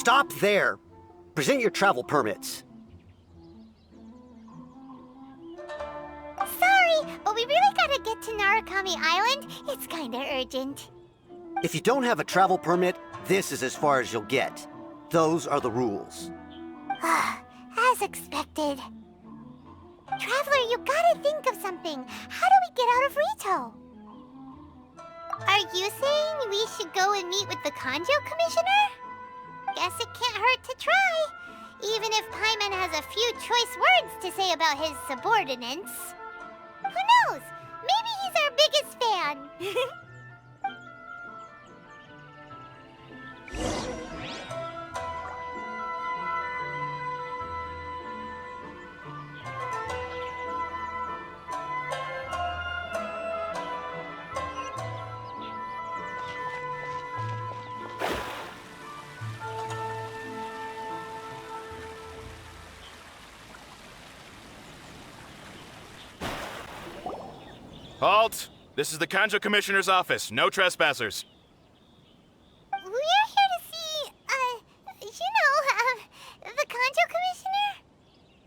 Stop there. Present your travel permits. Sorry, but we really gotta get to Narukami Island. It's kinda urgent. If you don't have a travel permit, this is as far as you'll get. Those are the rules. As expected. Traveler, you gotta think of something. How do we get out of Ritou? Are you saying we should go and meet with the Kanjo Commissioner? Guess it can't hurt to try. Even if Paimon has a few choice words to say about his subordinates. Who knows? Maybe he's our biggest fan. Halt! This is the Kanjo Commissioner's office. No trespassers. We're here to see, the Kanjo Commissioner?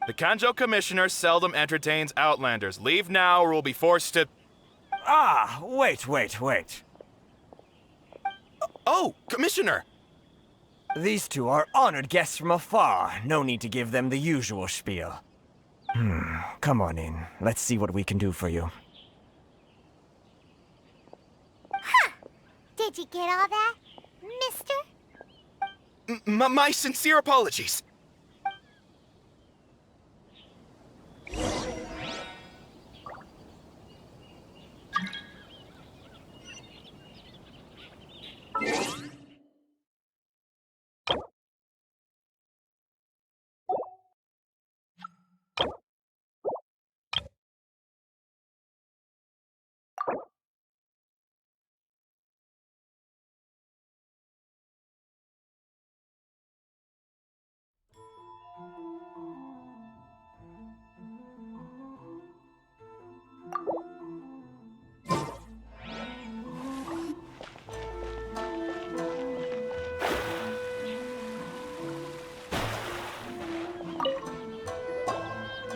The Kanjo Commissioner seldom entertains Outlanders. Leave now or we'll be forced to... Ah, wait. Oh, Commissioner! These two are honored guests from afar. No need to give them the usual spiel. Come on in. Let's see what we can do for you. Did you get all that, mister? My sincere apologies.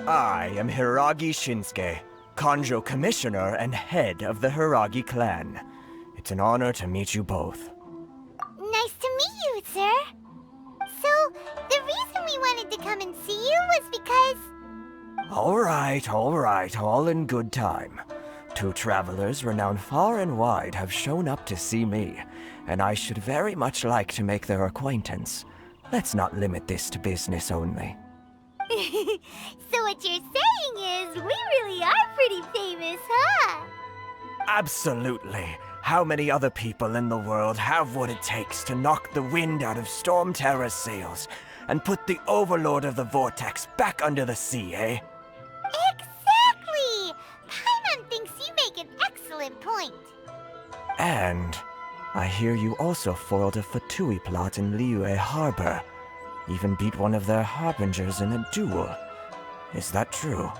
I am Hiragi Shinsuke, Kanjo Commissioner and head of the Hiragi clan. It's an honor to meet you both. Nice to meet you, sir. So, the reason we wanted to come and see you was because... All right, all in good time. Two travelers renowned far and wide have shown up to see me, and I should very much like to make their acquaintance. Let's not limit this to business only. So what you're saying is, we really are pretty famous, huh? Absolutely. How many other people in the world have what it takes to knock the wind out of Storm Terror's sails and put the Overlord of the Vortex back under the sea, eh? Exactly! Paimon thinks you make an excellent point. And I hear you also foiled a Fatui plot in Liyue Harbor. Even beat one of their harbingers in a duel. Is that true?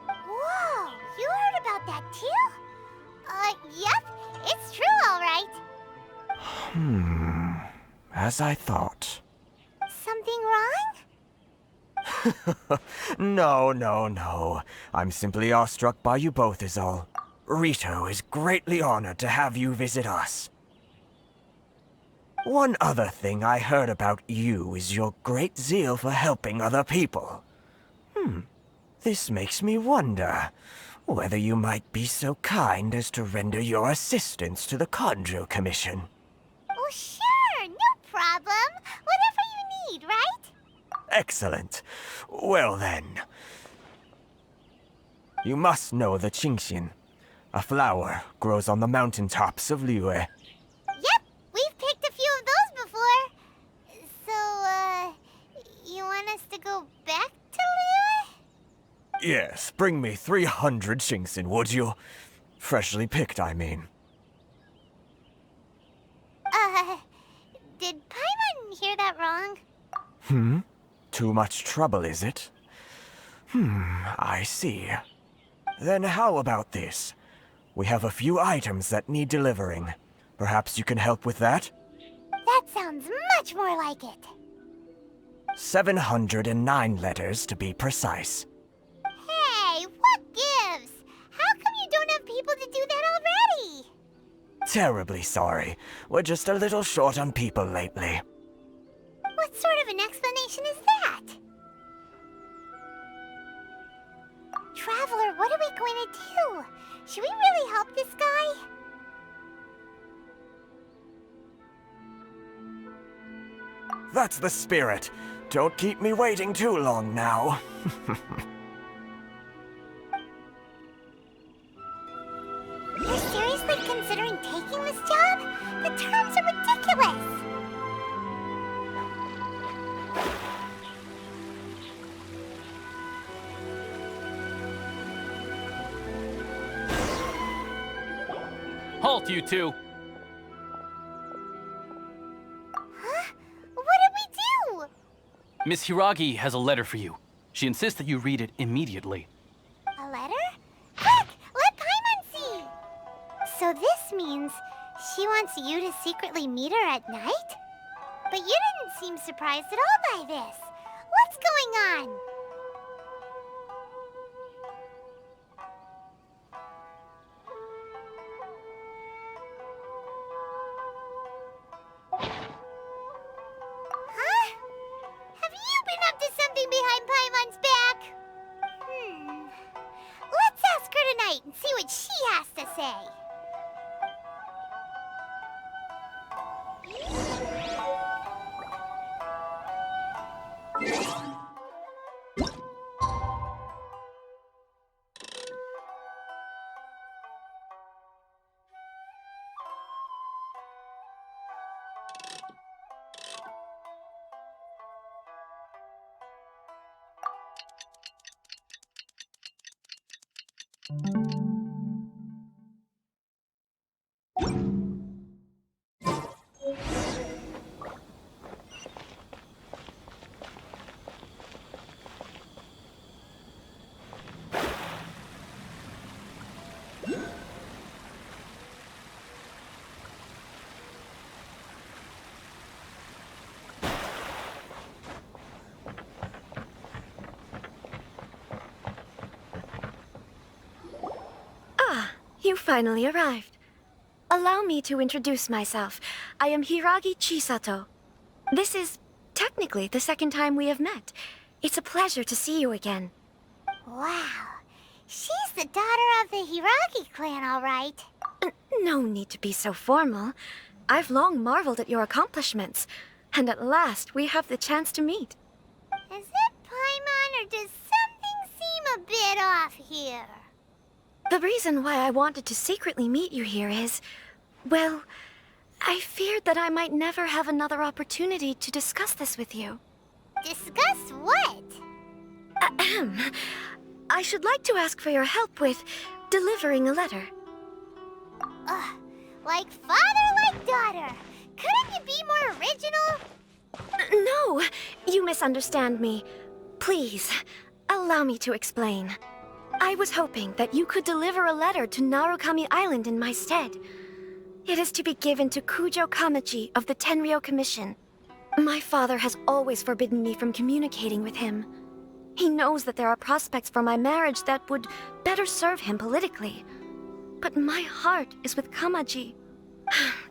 Whoa, you heard about that too? Yep, it's true, all right. As I thought. Something wrong? No. I'm simply awestruck by you both is all. Ritou is greatly honored to have you visit us. One other thing I heard about you is your great zeal for helping other people. This makes me wonder whether you might be so kind as to render your assistance to the Kanjo Commission. Oh, sure, no problem. Whatever you need, right? Excellent. Well then. You must know the Genshin. A flower grows on the mountaintops of Liyue. Yep, we've picked a few of those before. So, you want us to go back to Liyue? Yes, bring me 300 Genshin, would you? Freshly picked, I mean. Did Paimon hear that wrong? Too much trouble, is it? I see. Then how about this? We have a few items that need delivering. Perhaps you can help with that? That sounds much more like it. 709 letters to be precise. Hey, what gives? How come you don't have people to do that already? Terribly sorry. We're just a little short on people lately. What sort of an explanation is that? Traveler, what are we going to do? Should we really help this guy? That's the spirit. Don't keep me waiting too long now. You're seriously considering taking this job? The terms are ridiculous! Halt, you two! Huh? What did we do? Miss Hiragi has a letter for you. She insists that you read it immediately. A letter? Quick! Let Paimon see! So this means she wants you to secretly meet her at night? But you didn't seem surprised at all by this. What's going on? Huh? Have you been up to something behind Paimon's back? Let's ask her tonight and see what she has to say. You finally arrived. Allow me to introduce myself. I am Hiragi Chisato. This is technically the second time we have met. It's a pleasure to see you again. Wow. She's the daughter of the Hiragi clan, all right. No need to be so formal. I've long marveled at your accomplishments, and at last we have the chance to meet. Is it Paimon, or does something seem a bit off here? The reason why I wanted to secretly meet you here is, well, I feared that I might never have another opportunity to discuss this with you. Discuss what? Ahem. I should like to ask for your help with delivering a letter. Like father, like daughter. Couldn't you be more original? No, you misunderstand me. Please, allow me to explain. I was hoping that you could deliver a letter to Narukami Island in my stead. It is to be given to Kujo Kamachi of the Tenryou Commission. My father has always forbidden me from communicating with him. He knows that there are prospects for my marriage that would better serve him politically. But my heart is with Kamaji.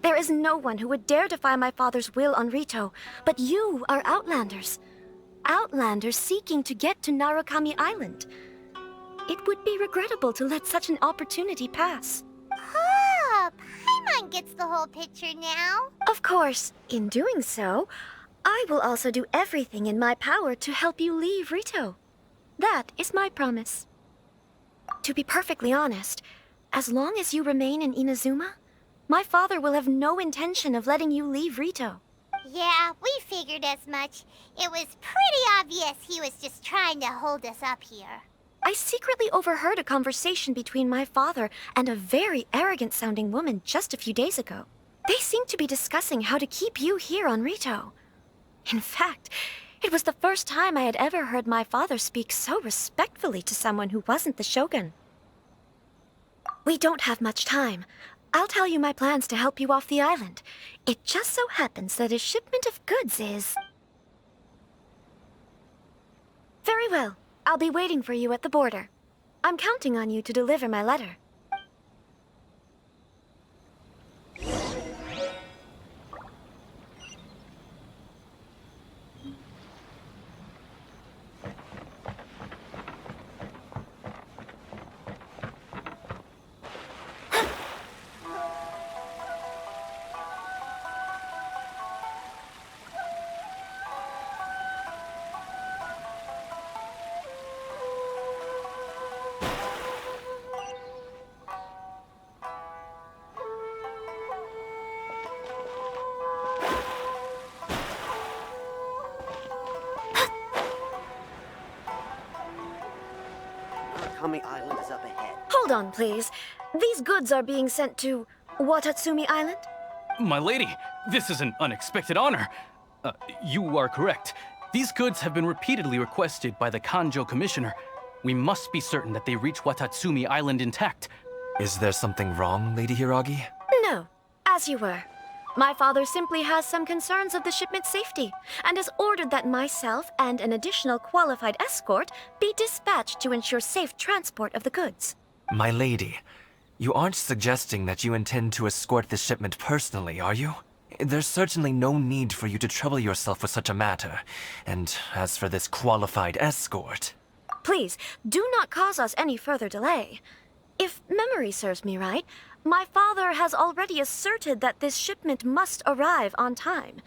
There is no one who would dare defy my father's will on Ritou, but you are Outlanders. Outlanders seeking to get to Narukami Island. It would be regrettable to let such an opportunity pass. Oh, Paimon gets the whole picture now. Of course, in doing so, I will also do everything in my power to help you leave Ritou. That is my promise. To be perfectly honest, as long as you remain in Inazuma, my father will have no intention of letting you leave Ritou. Yeah, we figured as much. It was pretty obvious he was just trying to hold us up here. I secretly overheard a conversation between my father and a very arrogant-sounding woman just a few days ago. They seemed to be discussing how to keep you here on Ritou. In fact, it was the first time I had ever heard my father speak so respectfully to someone who wasn't the Shogun. We don't have much time. I'll tell you my plans to help you off the island. It just so happens that a shipment of goods is... Very well. I'll be waiting for you at the border. I'm counting on you to deliver my letter. Murakami Island is up ahead. Hold on, please. These goods are being sent to Watatsumi Island? My lady, this is an unexpected honor. You are correct. These goods have been repeatedly requested by the Kanjo Commissioner. We must be certain that they reach Watatsumi Island intact. Is there something wrong, Lady Hiragi? No, as you were. My father simply has some concerns of the shipment's safety, and has ordered that myself and an additional qualified escort be dispatched to ensure safe transport of the goods. My lady, you aren't suggesting that you intend to escort this shipment personally, are you? There's certainly no need for you to trouble yourself with such a matter. And as for this qualified escort... Please, do not cause us any further delay. If memory serves me right, my father has already asserted that this shipment must arrive on time.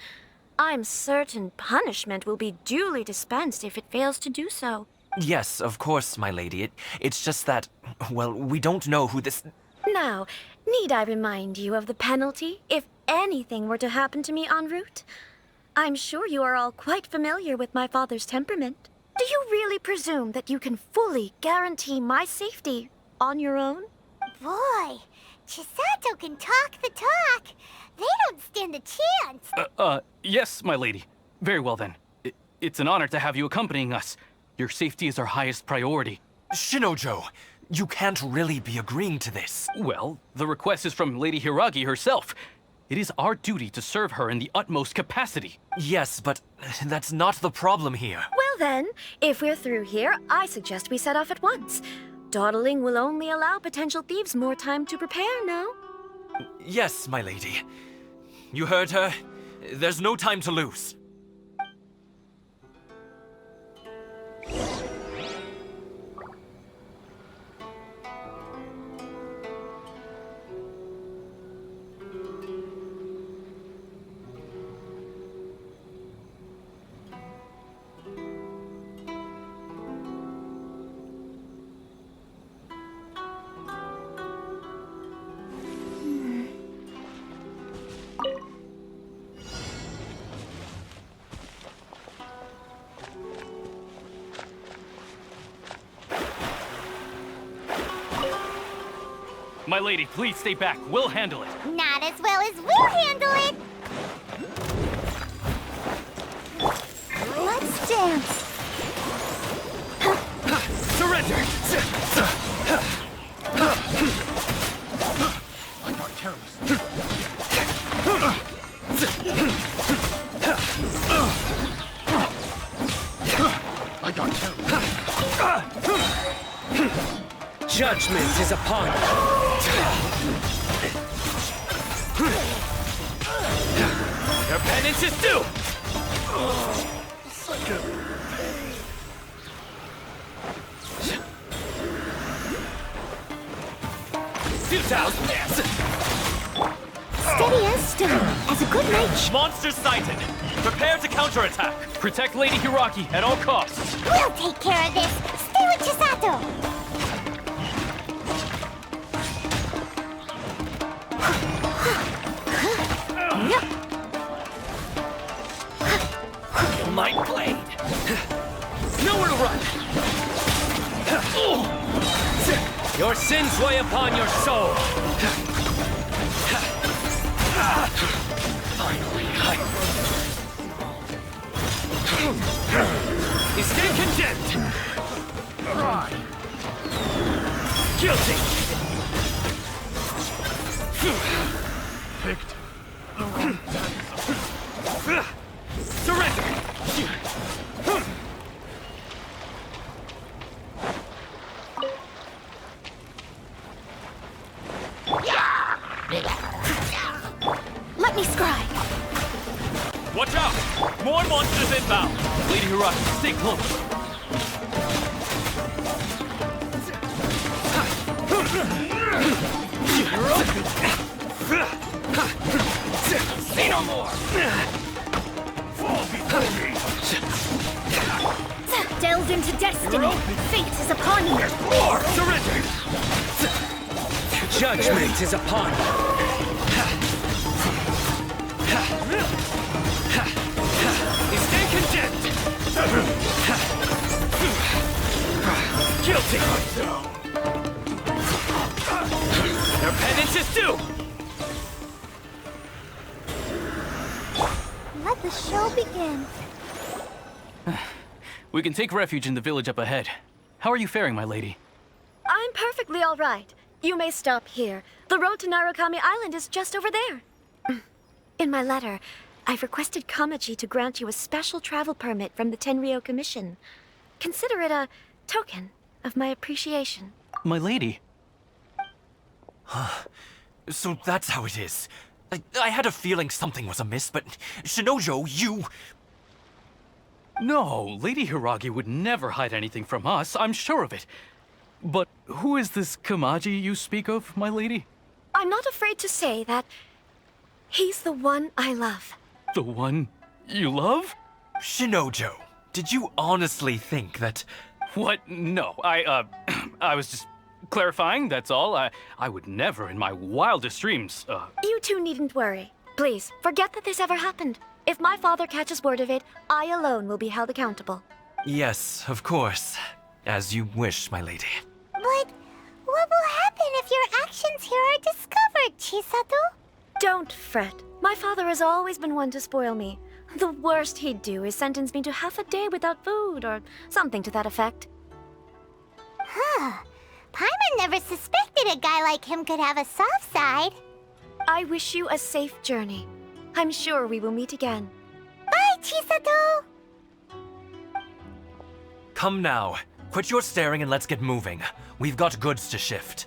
I'm certain punishment will be duly dispensed if it fails to do so. Yes, of course, my lady. It's just that, well, we don't know who this... Now, need I remind you of the penalty if anything were to happen to me en route? I'm sure you are all quite familiar with my father's temperament. Do you really presume that you can fully guarantee my safety on your own? Boy, Chisato can talk the talk. They don't stand a chance. Yes, my lady. Very well then. It's an honor to have you accompanying us. Your safety is our highest priority. Shinojo, you can't really be agreeing to this. Well, the request is from Lady Hiragi herself. It is our duty to serve her in the utmost capacity. Yes, but that's not the problem here. Well then, if we're through here, I suggest we set off at once. Dawdling will only allow potential thieves more time to prepare, no? Yes, my lady. You heard her. There's no time to lose. My lady, please stay back. We'll handle it. Not as well as we'll handle it. Let's dance. Surrender! I got careless. I got careless. Judgment is upon you. Your penance is due! Futile! Steady as stone, as a good knight. Monster sighted! Prepare to counterattack! Protect Lady Hiragi at all costs! We'll take care of this. Stay with Chisato. My blade! Nowhere to run! Your sins weigh upon your soul. Escape condemned! Guilty! Picked. Surrender! Lady Hiraki, stay close. Say no more! Delved into destiny. Fate is upon you. Surrender! Judgment is upon you. Stay condemned! Guilty! Your penance is due! Let the show begin. We can take refuge in the village up ahead. How are you faring, my lady? I'm perfectly all right. You may stop here. The road to Narukami Island is just over there. In my letter, I've requested Kamaji to grant you a special travel permit from the Tenryou Commission. Consider it a token of my appreciation. My lady? So that's how it is. I had a feeling something was amiss, but Shinojo, you... No, Lady Hiragi would never hide anything from us, I'm sure of it. But who is this Kamaji you speak of, my lady? I'm not afraid to say that he's the one I love. The one you love? Shinojo, did you honestly think that... What? No, I was just clarifying, that's all. I would never in my wildest dreams, You two needn't worry. Please, forget that this ever happened. If my father catches word of it, I alone will be held accountable. Yes, of course. As you wish, my lady. But what will happen if your actions here are discovered, Chisato? Don't fret. My father has always been one to spoil me. The worst he'd do is sentence me to half a day without food, or something to that effect. Huh. Paimon never suspected a guy like him could have a soft side. I wish you a safe journey. I'm sure we will meet again. Bye, Chisato! Come now. Quit your staring and let's get moving. We've got goods to shift.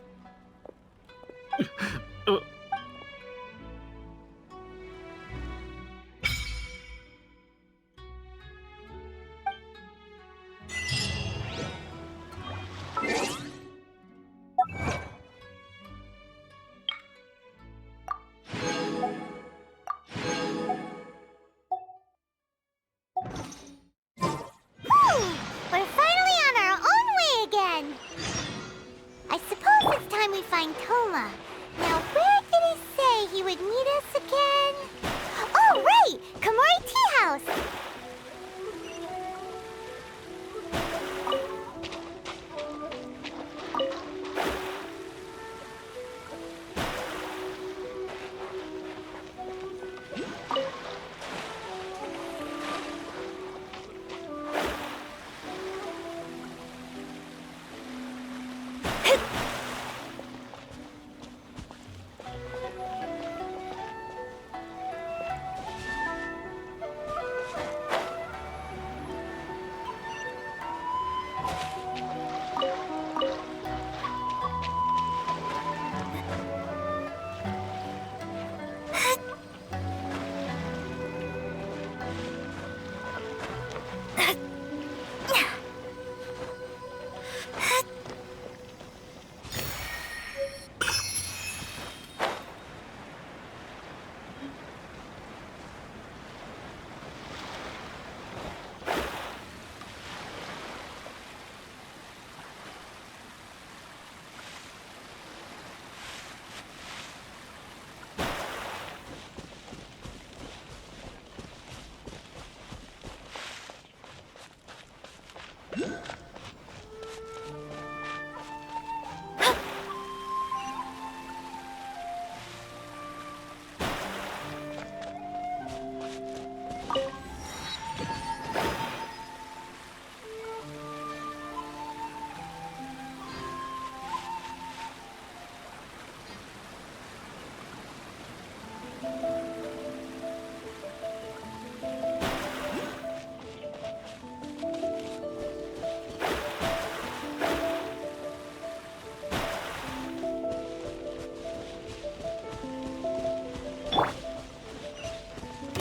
We're finally on our own way again! I suppose it's time we find Toma. Now, where did he say he would meet us again? Oh, right! Komori Tea House!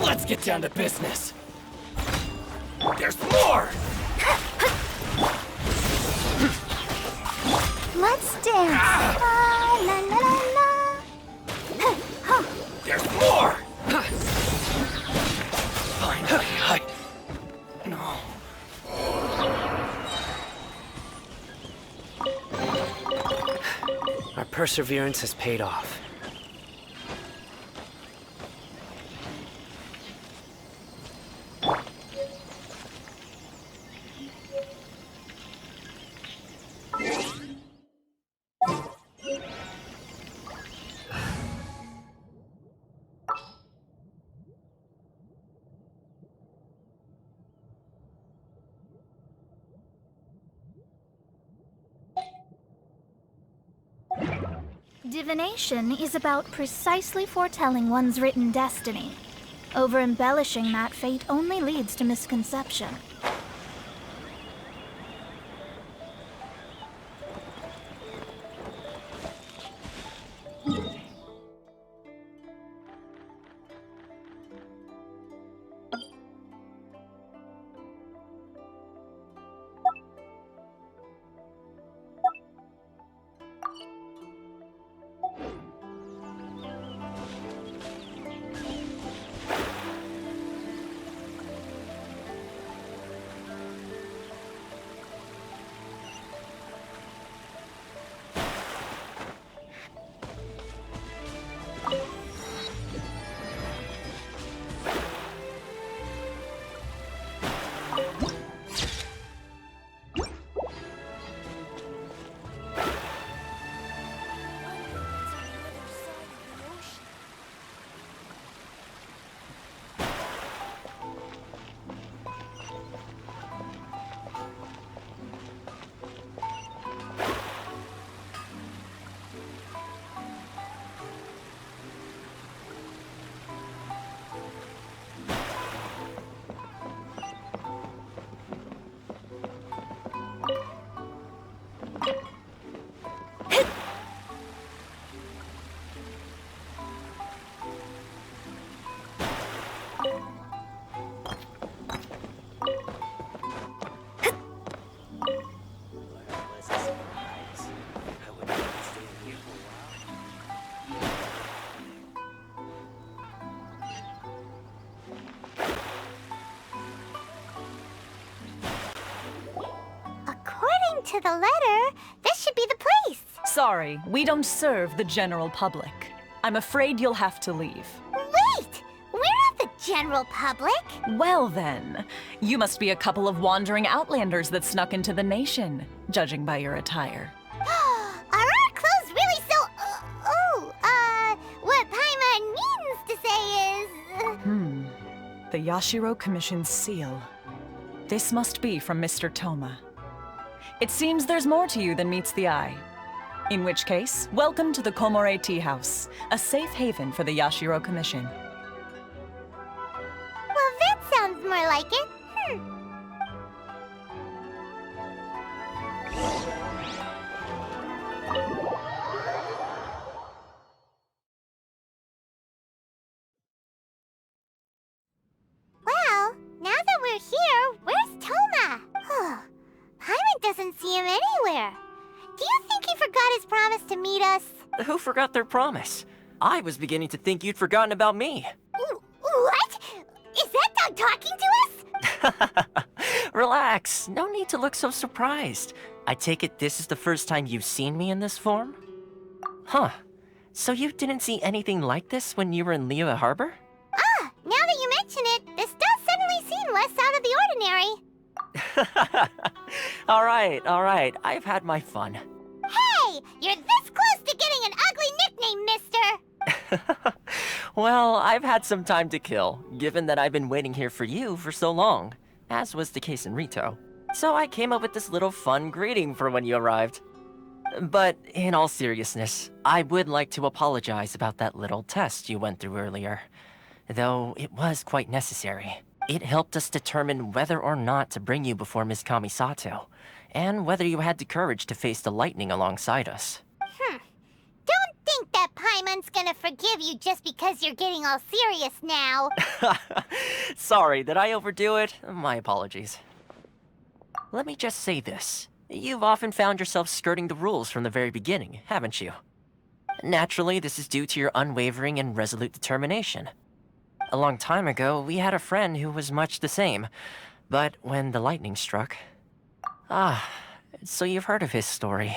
Let's get down to business. There's more! Let's dance. La la la la. There's more! Finally, No. Our perseverance has paid off. Divination is about precisely foretelling one's written destiny. Over-embellishing that fate only leads to misconception. According to the letter, this should be the place. Sorry, we don't serve the general public. I'm afraid you'll have to leave. Wait! We're not the general public. Well then, you must be a couple of wandering outlanders that snuck into the nation, judging by your attire. Are our clothes really so... what Paimon means to say is... The Yashiro Commission's seal. This must be from Mr. Toma. It seems there's more to you than meets the eye. In which case, welcome to the Komore Tea House, a safe haven for the Yashiro Commission. Well, that sounds more like it. Well, now that we're here, where's Toma? Paimon doesn't see him anywhere. Do you think he forgot his promise to meet us? Who forgot their promise? I was beginning to think you'd forgotten about me. What? Is that dog talking to us? Relax. No need to look so surprised. I take it this is the first time you've seen me in this form? Huh. So you didn't see anything like this when you were in Liyue Harbor? Now that you mention it, this does suddenly seem less out of the ordinary. All right. I've had my fun. Hey! You're this close to getting an ugly nickname, mister! Well, I've had some time to kill, given that I've been waiting here for you for so long, as was the case in Ritou. So I came up with this little fun greeting for when you arrived. But in all seriousness, I would like to apologize about that little test you went through earlier. Though it was quite necessary. It helped us determine whether or not to bring you before Miss Kamisato, and whether you had the courage to face the lightning alongside us. Don't think that Paimon anyone's gonna forgive you just because you're getting all serious now. Sorry, did I overdo it? My apologies. Let me just say this. You've often found yourself skirting the rules from the very beginning, haven't you? Naturally, this is due to your unwavering and resolute determination. A long time ago, we had a friend who was much the same, but when the lightning struck... Ah, so you've heard of his story.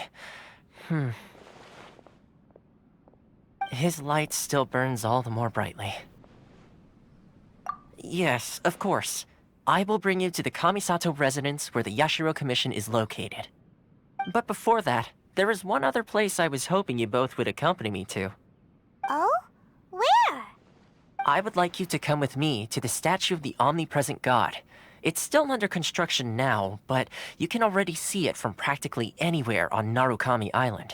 His light still burns all the more brightly. Yes, of course. I will bring you to the Kamisato residence where the Yashiro Commission is located. But before that, there is one other place I was hoping you both would accompany me to. Oh? Where? I would like you to come with me to the statue of the omnipresent god. It's still under construction now, but you can already see it from practically anywhere on Narukami Island.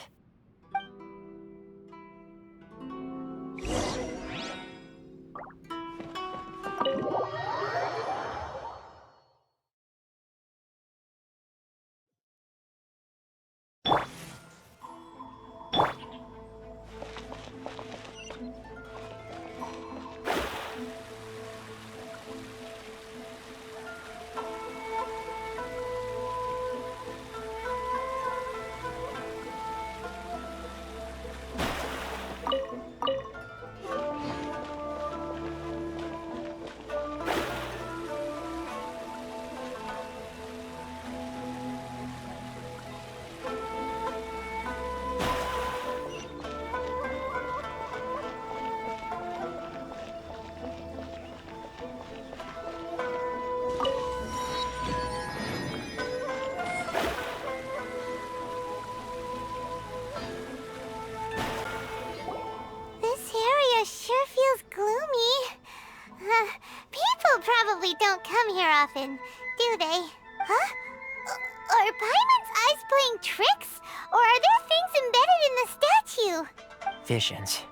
Probably don't come here often, do they? Huh? Are Paimon's eyes playing tricks? Or are there things embedded in the statue? Visions.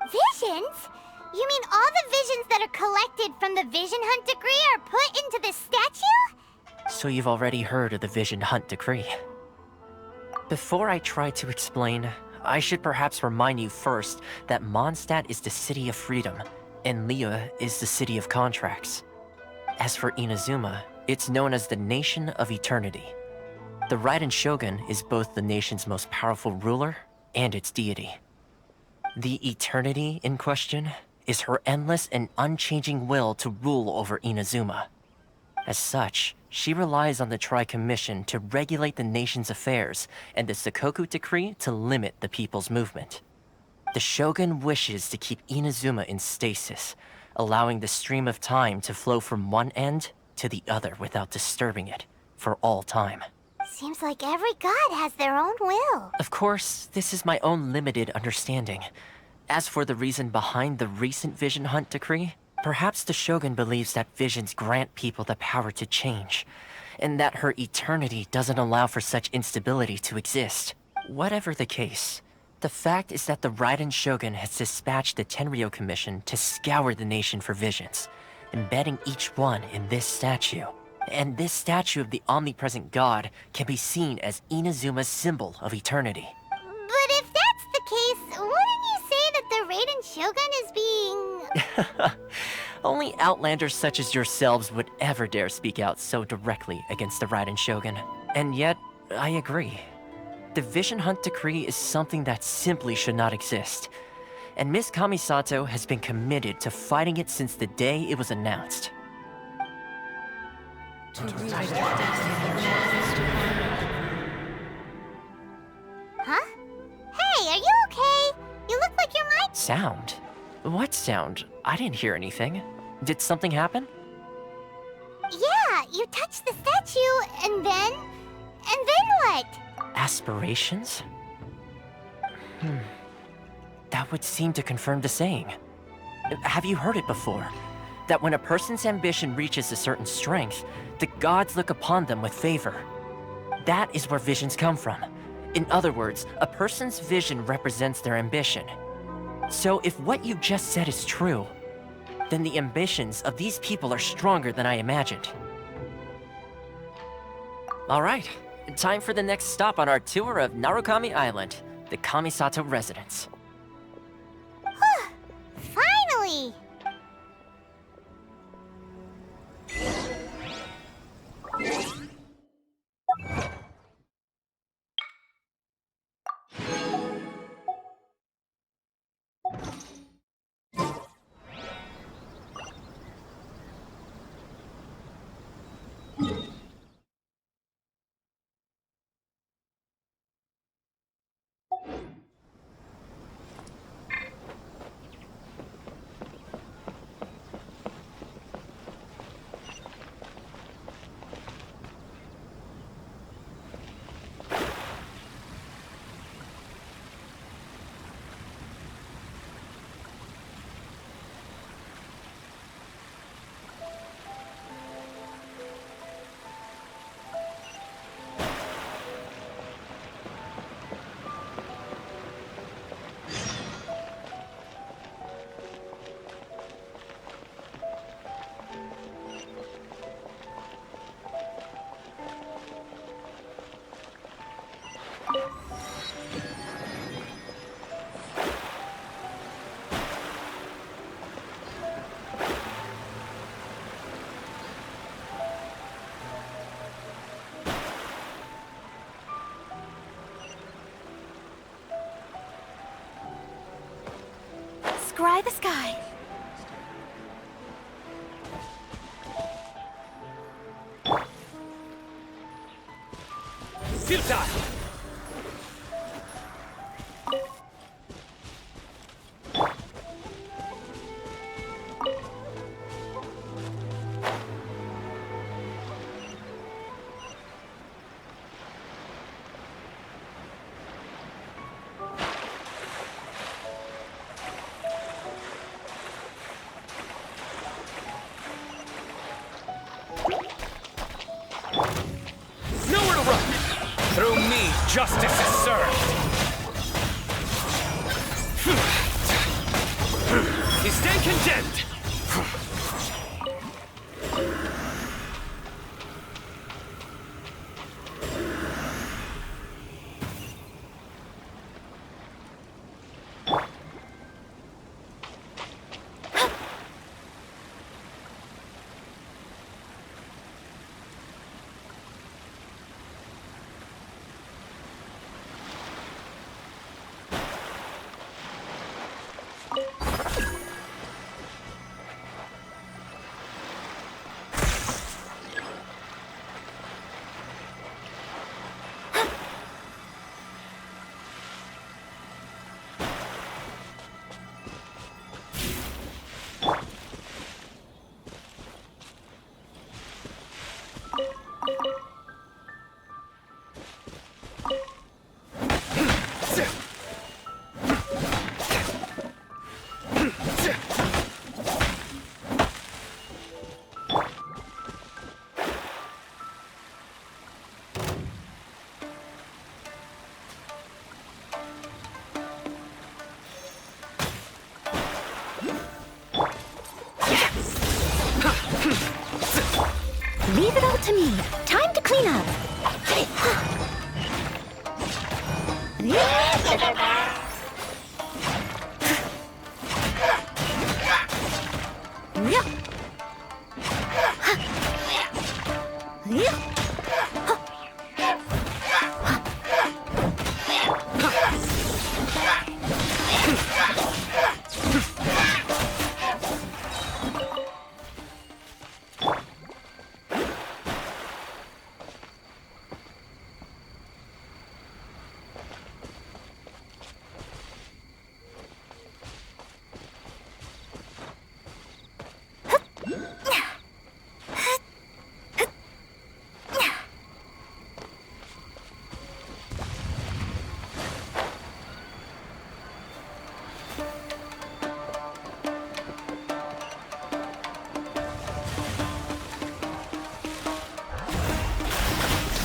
Visions? You mean all the visions that are collected from the Vision Hunt Decree are put into this statue? So you've already heard of the Vision Hunt Decree. Before I try to explain, I should perhaps remind you first that Mondstadt is the city of freedom, and Liyue is the city of contracts. As for Inazuma, it's known as the Nation of Eternity. The Raiden Shogun is both the nation's most powerful ruler and its deity. The Eternity in question is her endless and unchanging will to rule over Inazuma. As such, she relies on the Tri-Commission to regulate the nation's affairs and the Sakoku Decree to limit the people's movement. The Shogun wishes to keep Inazuma in stasis, allowing the stream of time to flow from one end to the other without disturbing it, for all time. Seems like every god has their own will. Of course, this is my own limited understanding. As for the reason behind the recent Vision Hunt Decree, perhaps the Shogun believes that visions grant people the power to change, and that her eternity doesn't allow for such instability to exist. Whatever the case, the fact is that the Raiden Shogun has dispatched the Tenryou Commission to scour the nation for visions, embedding each one in this statue. And this statue of the omnipresent god can be seen as Inazuma's symbol of eternity. But if that's the case, wouldn't you say that the Raiden Shogun is being... Only outlanders such as yourselves would ever dare speak out so directly against the Raiden Shogun. And yet, I agree. The Vision Hunt Decree is something that simply should not exist. And Miss Kamisato has been committed to fighting it since the day it was announced. Huh? Hey, are you okay? You look like you might... Sound? What sound? I didn't hear anything. Did something happen? Yeah, you touched the statue, and then what? Aspirations? That would seem to confirm the saying. Have you heard it before? That when a person's ambition reaches a certain strength, the gods look upon them with favor. That is where visions come from. In other words, a person's vision represents their ambition. So if what you just said is true, then the ambitions of these people are stronger than I imagined. All right, time for the next stop on our tour of Narukami Island. the Kamisato residence. Finally! Scry the sky. Futile! Nowhere to run! Through me, justice is served! You stand condemned! Leave it all to me. Time to clean up.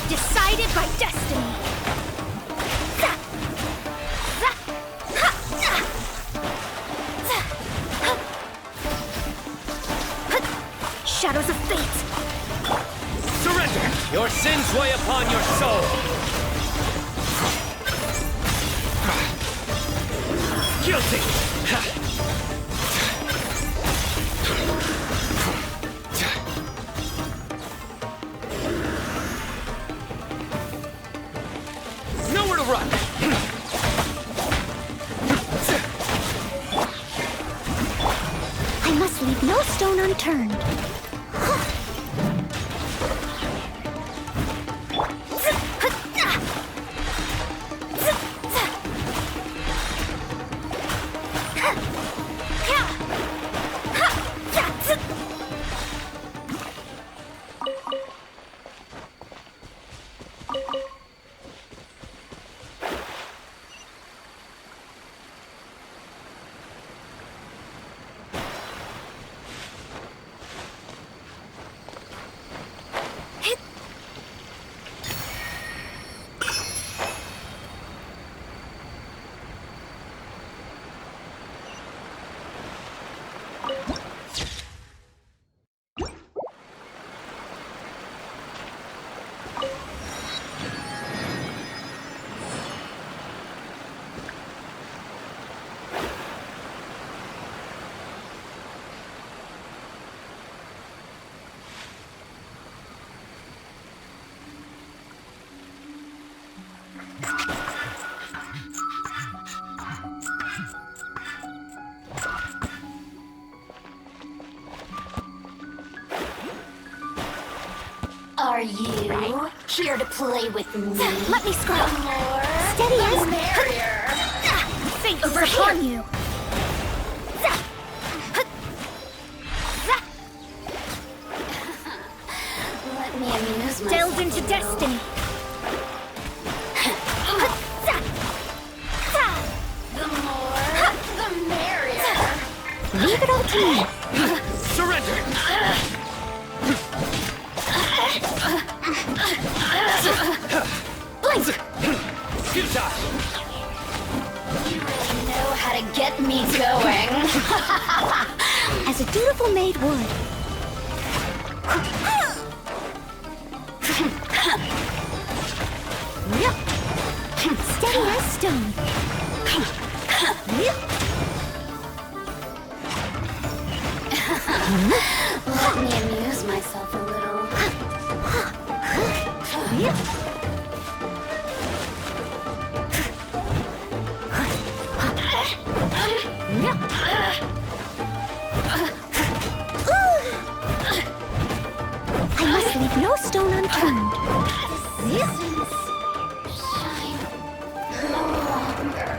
Decided by destiny. Shadows of fate. Surrender! Your sins weigh upon your soul! Guilty! Nowhere to run! I must leave no stone unturned. Are you here to play with me? Let me scrub. Steady as merrier. Fate Over is upon you. Let me amuse myself. Delved into destiny. The more, the merrier. Leave it all to me. Surrender! Blink. Futile! You really know how to get me going. As a dutiful maid would. Steady as stone. Let me amuse myself a little. I must leave no stone unturned. Shine no longer.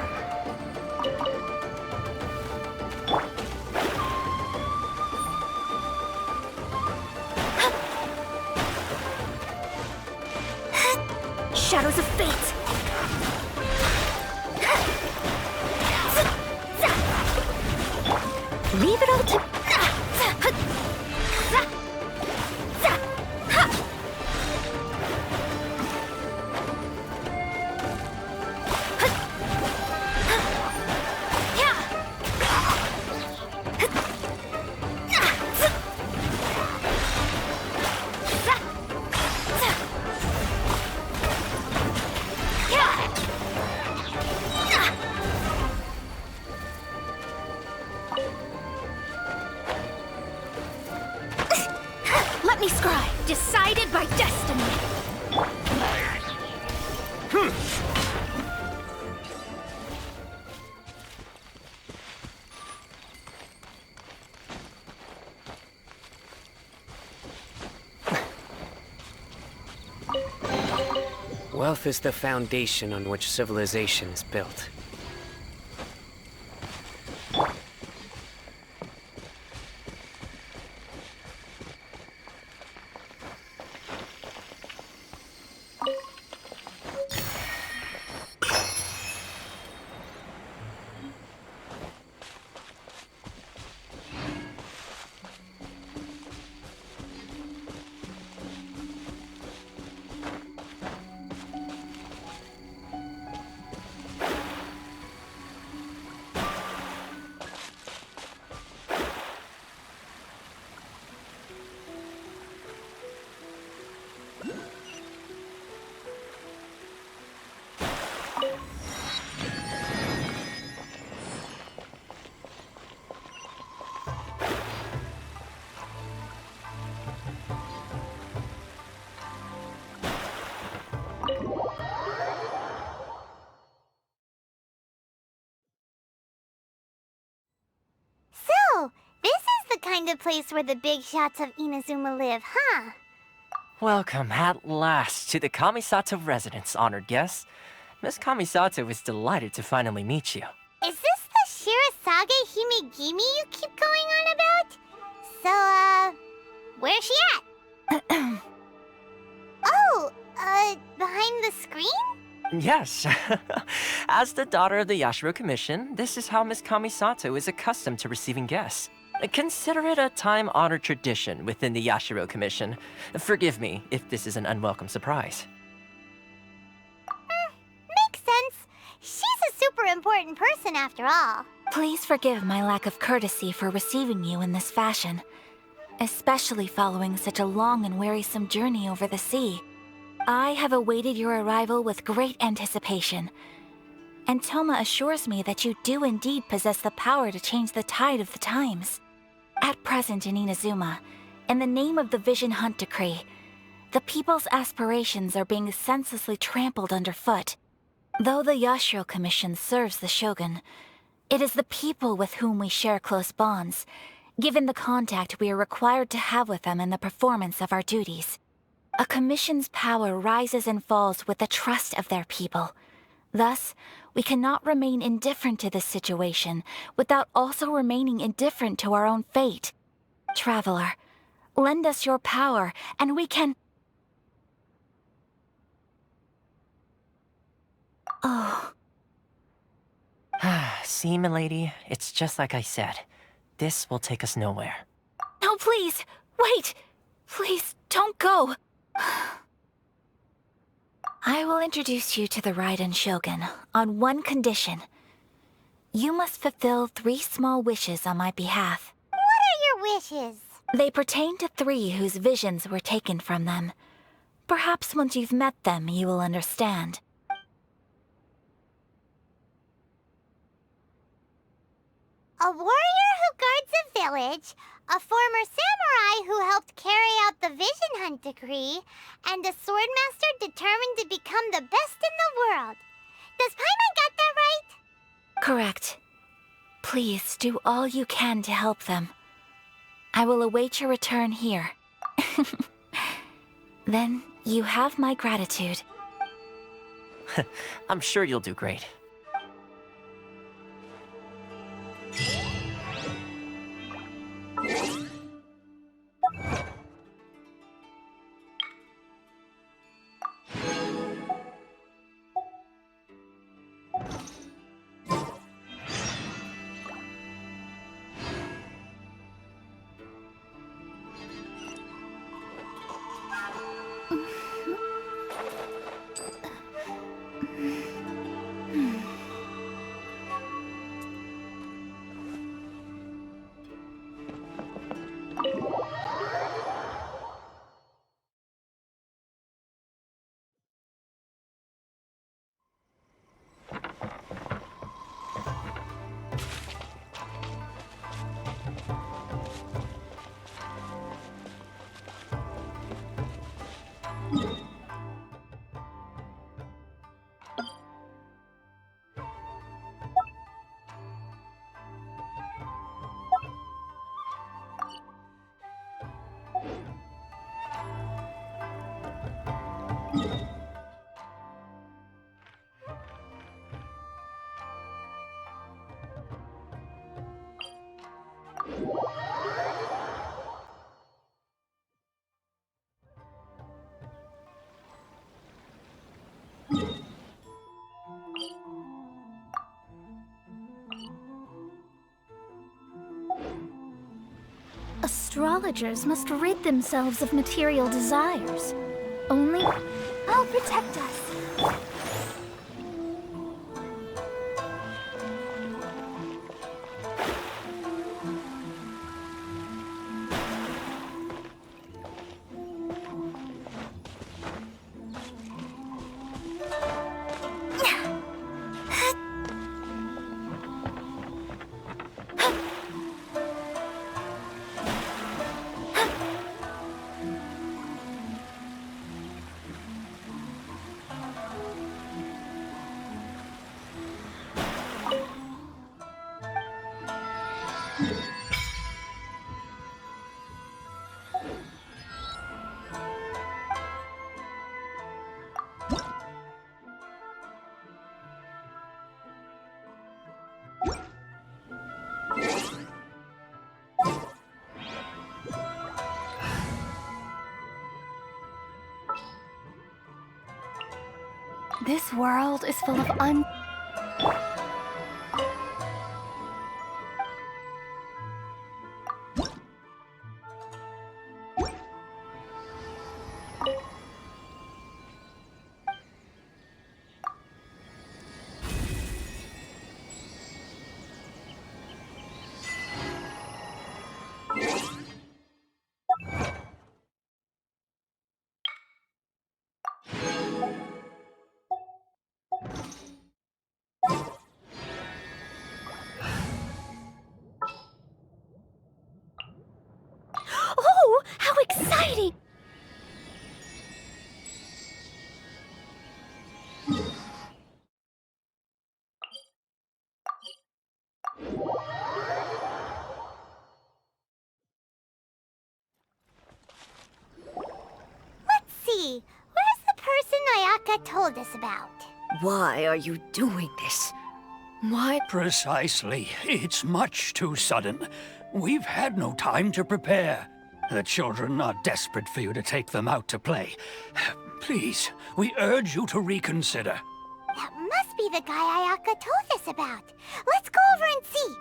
Shadows of fate. Leave it all to... Let me scry. Decided by destiny. Wealth is the foundation on which civilization is built. kind of place where the big shots of Inazuma live, huh? Welcome at last to the Kamisato residence, honored guests. Miss Kamisato is delighted to finally meet you. Is this the Shirazage Himegimi you keep going on about? So, where's she at? Oh, behind the screen? Yes. As the daughter of the Yashiro Commission, this is how Miss Kamisato is accustomed to receiving guests. Consider it a time-honored tradition within the Yashiro Commission. Forgive me if this is an unwelcome surprise. Makes sense. She's a super important person after all. Please forgive my lack of courtesy for receiving you in this fashion, especially following such a long and wearisome journey over the sea. I have awaited your arrival with great anticipation, and Toma assures me that you do indeed possess the power to change the tide of the times. At present in Inazuma, in the name of the Vision Hunt Decree, the people's aspirations are being senselessly trampled underfoot. Though the Yashiro Commission serves the Shogun, it is the people with whom we share close bonds, given the contact we are required to have with them in the performance of our duties. A commission's power rises and falls with the trust of their people. Thus, we cannot remain indifferent to this situation without also remaining indifferent to our own fate. Traveler, lend us your power, and we can... Oh. See, milady, it's just like I said. This will take us nowhere. No, please! Wait! Please, don't go! I will introduce you to the Raiden Shogun on one condition. You must fulfill 3 small wishes on my behalf. What are your wishes? They pertain to 3 whose visions were taken from them. Perhaps once you've met them, you will understand. A warrior who guards a village, a former samurai who helped carry out the Vision Hunt Decree, and a swordmaster determined to become the best in the world. Does Paimon got that right? Correct. Please do all you can to help them. I will await your return here. Then you have my gratitude. I'm sure you'll do great. Astrologers must rid themselves of material desires. Only I'll protect us. This world is full of Oh, how exciting! Let's see. Where's the person Ayaka told us about? Why are you doing this? Why? Precisely. It's much too sudden. We've had no time to prepare. The children are desperate for you to take them out to play. Please, we urge you to reconsider. That must be the guy Ayaka told us about. Let's go over and see.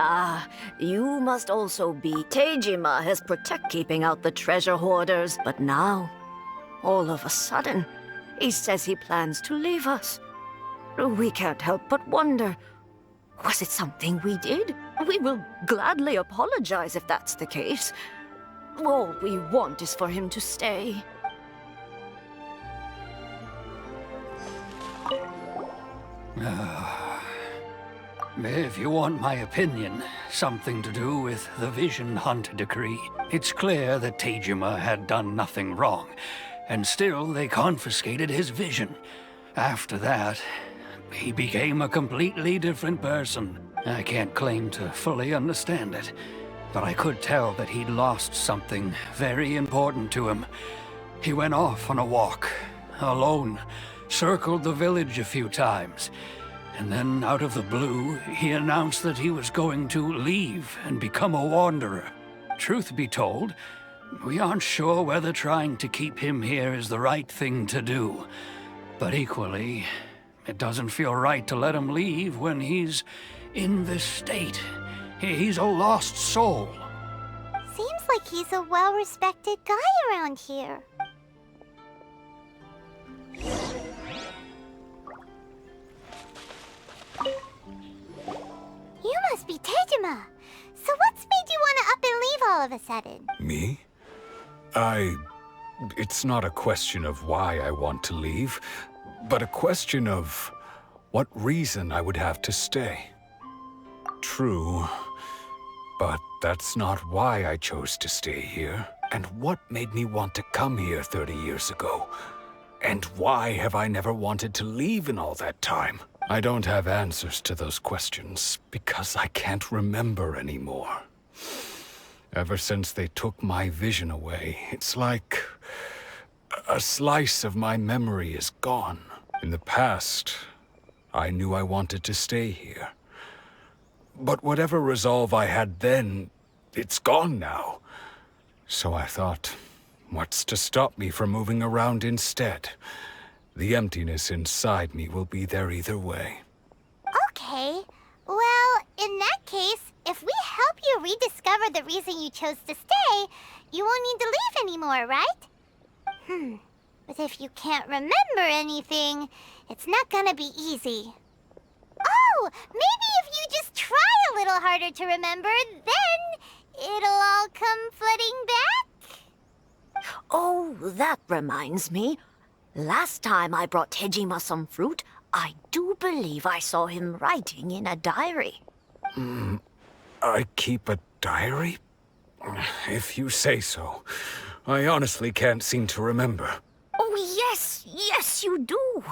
Ah, you must also be. Teijima has keeping out the treasure hoarders, but now, all of a sudden, he says he plans to leave us. We can't help but wonder, was it something we did? We will gladly apologize if that's the case. All we want is for him to stay. If you want my opinion, something to do with the Vision Hunt decree. It's clear that Teijima had done nothing wrong, and still they confiscated his vision. After that, he became a completely different person. I can't claim to fully understand it, but I could tell that he'd lost something very important to him. He went off on a walk, alone, circled the village a few times, and then, out of the blue, he announced that he was going to leave and become a wanderer. Truth be told, we aren't sure whether trying to keep him here is the right thing to do. But equally, it doesn't feel right to let him leave when he's in this state. He's a lost soul. Seems like he's a well-respected guy around here. You must be Teijima. So what's made you want to up and leave all of a sudden? Me? It's not a question of why I want to leave, but a question of what reason I would have to stay. True, but that's not why I chose to stay here. And what made me want to come here 30 years ago? And why have I never wanted to leave in all that time? I don't have answers to those questions because I can't remember anymore. Ever since they took my vision away, it's like a slice of my memory is gone. In the past, I knew I wanted to stay here. But whatever resolve I had then, it's gone now. So I thought, what's to stop me from moving around instead? The emptiness inside me will be there either way. Okay. Well, in that case, if we help you rediscover the reason you chose to stay, you won't need to leave anymore, right? But if you can't remember anything, it's not gonna be easy. Oh, maybe if you just try a little harder to remember, then it'll all come flooding back? Oh, that reminds me. Last time I brought Teijima some fruit, I do believe I saw him writing in a diary. I keep a diary? If you say so. I honestly can't seem to remember. Oh, yes, you do.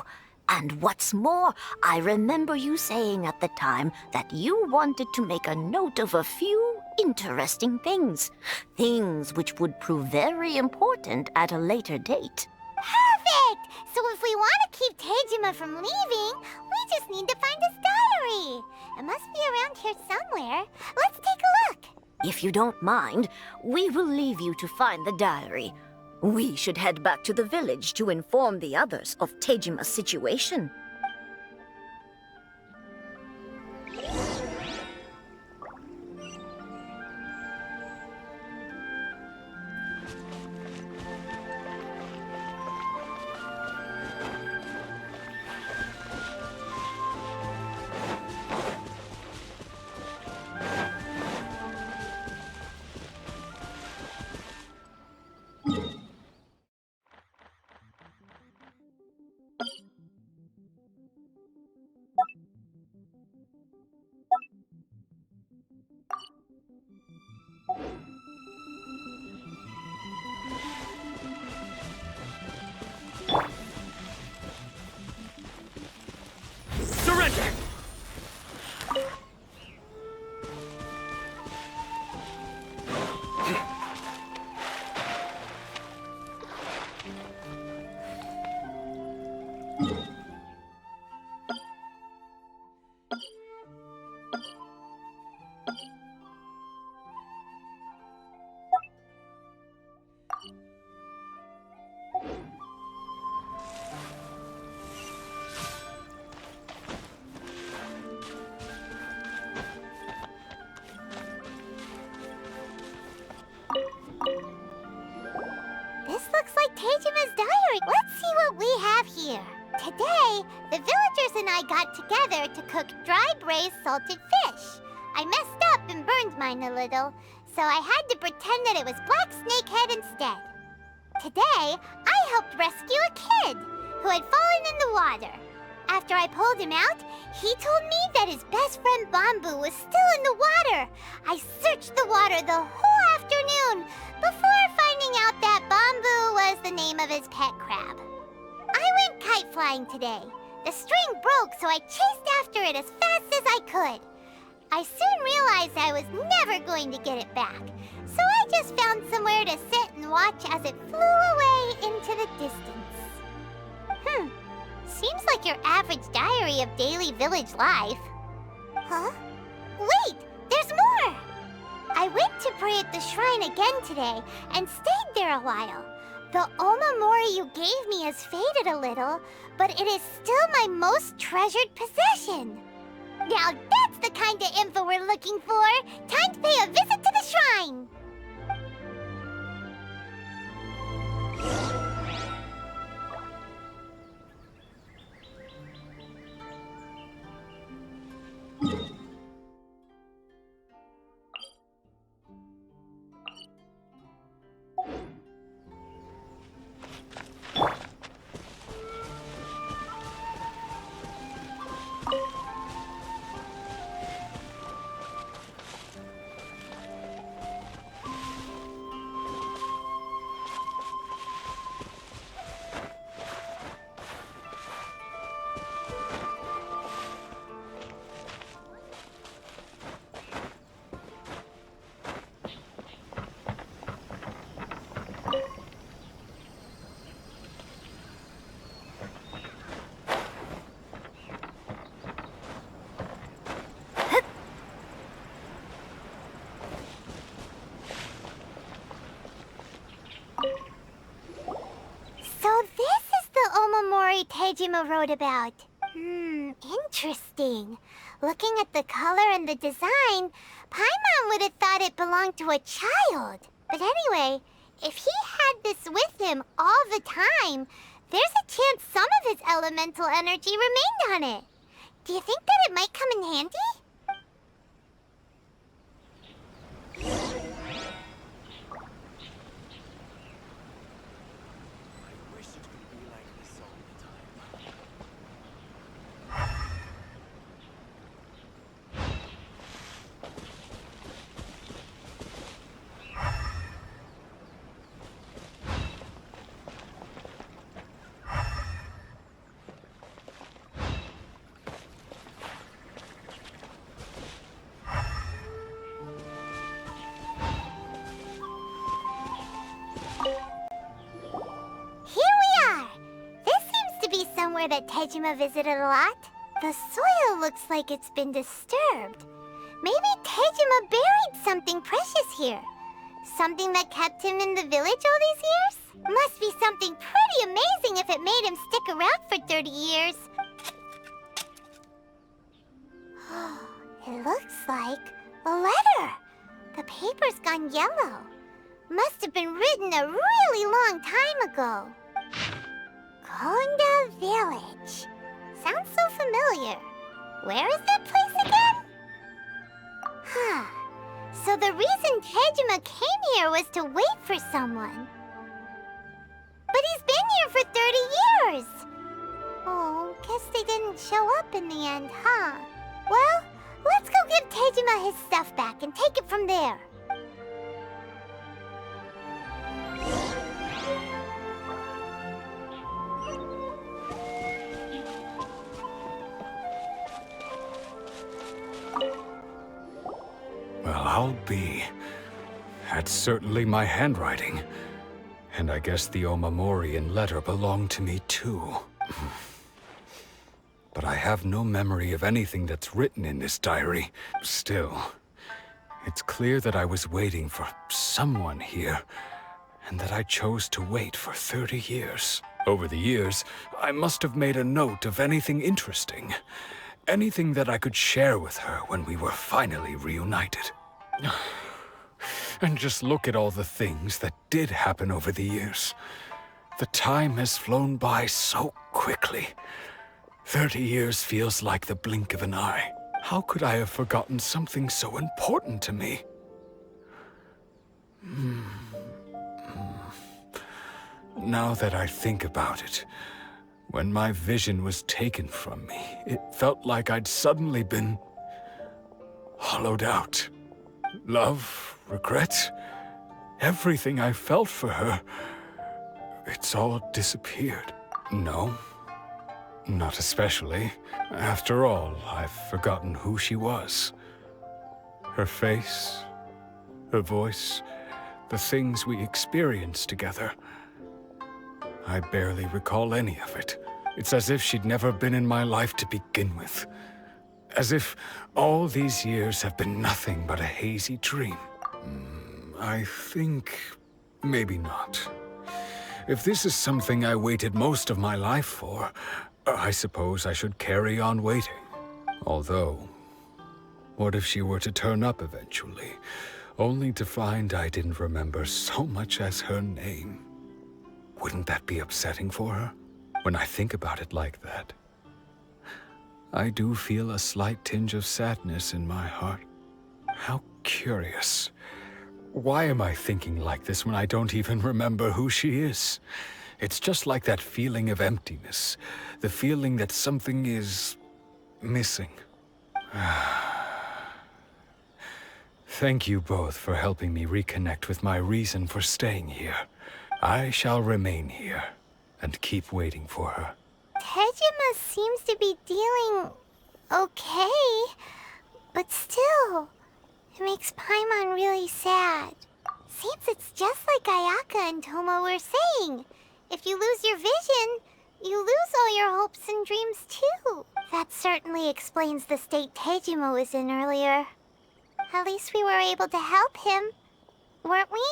And what's more, I remember you saying at the time that you wanted to make a note of a few interesting things. Things which would prove very important at a later date. Perfect! So if we want to keep Teijima from leaving, we just just need to find his diary. It must be around here somewhere. Let's take a look. If you don't mind, we will leave you to find the diary. We should head back to the village to inform the others of Tejima's situation. Surrender! This looks like Tejima's diary. Let's see what we have here. Today, the villagers and I got together to cook dry braised salted fish. I messed up and burned mine a little, so I had to pretend that it was black snakehead instead. Today, I helped rescue a kid who had fallen in the water. After I pulled him out, he told me that his best friend Bamboo was still in the water. I searched the water the whole afternoon before finding out that Bamboo was the name of his pet crab. I went kite flying today. The string broke, so I chased after it as fast as I could. I soon realized I was never going to get it back, so I just found somewhere to sit and watch as it flew away into the distance. Seems like your average diary of daily village life. Huh? Wait! There's more! I went to pray at the shrine again today and stayed there a while. The Omamori you gave me has faded a little, but it is still my most treasured possession. Now that's the kind of info we're looking for! Time to pay a visit to the shrine! Tejima wrote about. Interesting. Looking at the color and the design, Paimon would have thought it belonged to a child. But anyway, if he had this with him all the time, there's a chance some of his elemental energy remained on it. Do you think that it might come in handy? That Tejima visited a lot. The soil looks like it's been disturbed. Maybe Tejima buried something precious here. Something that kept him in the village all these years? Must be something pretty amazing if it made him stick around for 30 years. It looks like a letter. The paper's gone yellow. Must have been written a really long time ago. Konda Village. Sounds so familiar. Where is that place again? Huh. So the reason Tejima came here was to wait for someone. But he's been here for 30 years! Oh, guess they didn't show up in the end, huh? Well, let's go give Tejima his stuff back and take it from there. Well, I'll be. That's certainly my handwriting. And I guess the Omamorian letter belonged to me too. But I have no memory of anything that's written in this diary. Still, it's clear that I was waiting for someone here, and that I chose to wait for 30 years. Over the years, I must have made a note of anything interesting. Anything that I could share with her when we were finally reunited. And just look at all the things that did happen over the years. The time has flown by so quickly. 30 years feels like the blink of an eye. How could I have forgotten something so important to me? Now that I think about it, when my vision was taken from me, it felt like I'd suddenly been hollowed out. Love, regret, everything I felt for her, it's all disappeared. No, not especially. After all, I've forgotten who she was. Her face, her voice, the things we experienced together. I barely recall any of it. It's as if she'd never been in my life to begin with. As if all these years have been nothing but a hazy dream. I think maybe not. If this is something I waited most of my life for, I suppose I should carry on waiting. Although, what if she were to turn up eventually, only to find I didn't remember so much as her name? Wouldn't that be upsetting for her? When I think about it like that, I do feel a slight tinge of sadness in my heart. How curious. Why am I thinking like this when I don't even remember who she is? It's just like that feeling of emptiness, the feeling that something is missing. Thank you both for helping me reconnect with my reason for staying here. I shall remain here and keep waiting for her. Tejima seems to be dealing okay, but still, it makes Paimon really sad. Seems it's just like Ayaka and Toma were saying. If you lose your vision, you lose all your hopes and dreams too. That certainly explains the state Tejima was in earlier. At least we were able to help him, weren't we?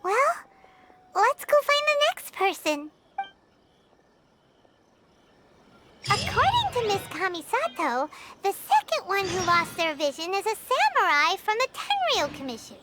Well, let's go find the next person. According to Miss Kamisato, the second one who lost their vision is a samurai from the Tenryou Commission.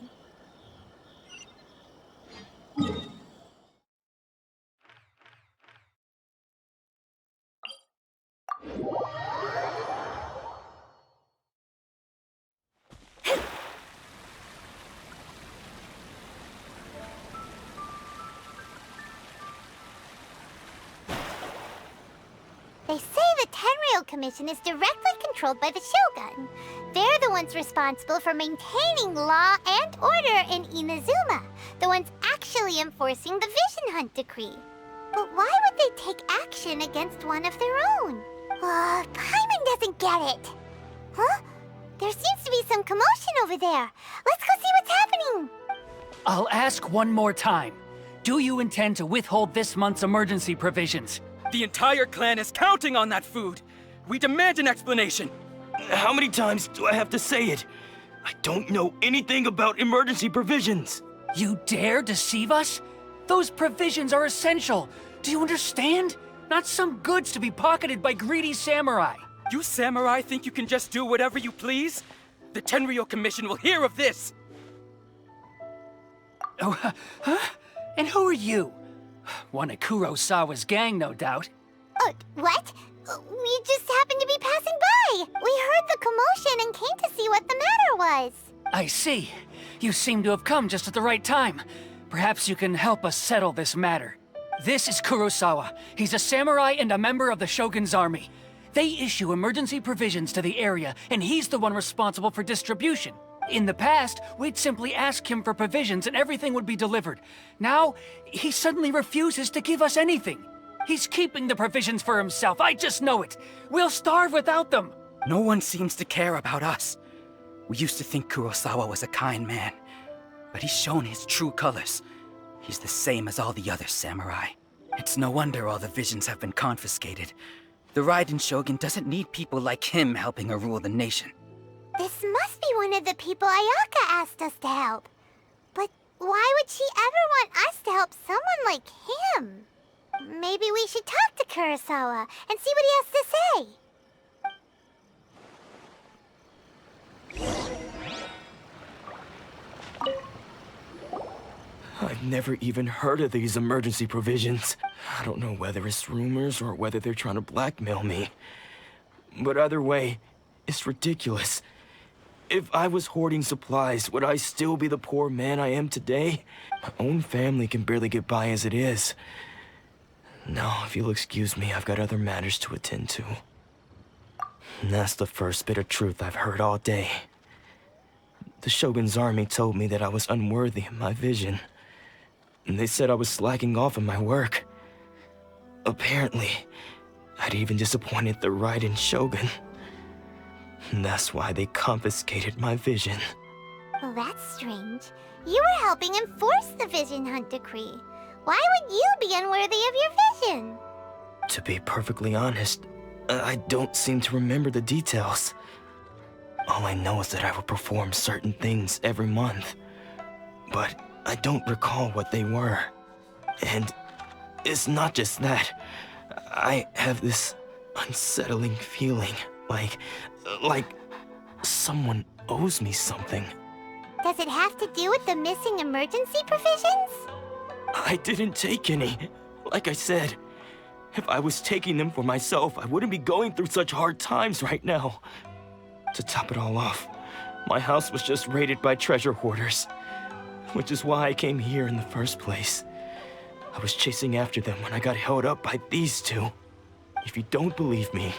They say the Tenryou Commission is directly controlled by the Shogun. They're the ones responsible for maintaining law and order in Inazuma, the ones actually enforcing the Vision Hunt decree. But why would they take action against one of their own? Paimon doesn't get it. Huh? There seems to be some commotion over there. Let's go see what's happening. I'll ask one more time. Do you intend to withhold this month's emergency provisions? The entire clan is counting on that food! We demand an explanation! How many times do I have to say it? I don't know anything about emergency provisions. You dare deceive us? Those provisions are essential. Do you understand? Not some goods to be pocketed by greedy samurai. You samurai think you can just do whatever you please? The Tenryou Commission will hear of this! Oh, huh? And who are you? One of Kurosawa's gang, no doubt. What? We just happened to be passing by. We heard the commotion and came to see what the matter was. I see. You seem to have come just at the right time. Perhaps you can help us settle this matter. This is Kurosawa. He's a samurai and a member of the Shogun's army. They issue emergency provisions to the area, and he's the one responsible for distribution. In the past, we'd simply ask him for provisions and everything would be delivered. Now, he suddenly refuses to give us anything. He's keeping the provisions for himself, I just know it. We'll starve without them. No one seems to care about us. We used to think Kurosawa was a kind man, but he's shown his true colors. He's the same as all the other samurai. It's no wonder all the visions have been confiscated. The Raiden Shogun doesn't need people like him helping her rule the nation. This must be one of the people Ayaka asked us to help. But why would she ever want us to help someone like him? Maybe we should talk to Kurosawa and see what he has to say. I've never even heard of these emergency provisions. I don't know whether it's rumors or whether they're trying to blackmail me. But either way, it's ridiculous. If I was hoarding supplies, would I still be the poor man I am today? My own family can barely get by as it is. Now, if you'll excuse me, I've got other matters to attend to. And that's the first bit of truth I've heard all day. The Shogun's army told me that I was unworthy of my vision. And they said I was slacking off in my work. Apparently, I'd even disappointed the Raiden Shogun. And that's why they confiscated my vision. Well, that's strange. You were helping enforce the Vision Hunt Decree. Why would you be unworthy of your vision? To be perfectly honest, I don't seem to remember the details. All I know is that I would perform certain things every month. But I don't recall what they were. And it's not just that. I have this unsettling feeling, like someone owes me something. Does it have to do with the missing emergency provisions? I didn't take any. Like I said, if I was taking them for myself, I wouldn't be going through such hard times right now. To top it all off, my house was just raided by treasure hoarders, which is why I came here in the first place. I was chasing after them when I got held up by these two. If you don't believe me,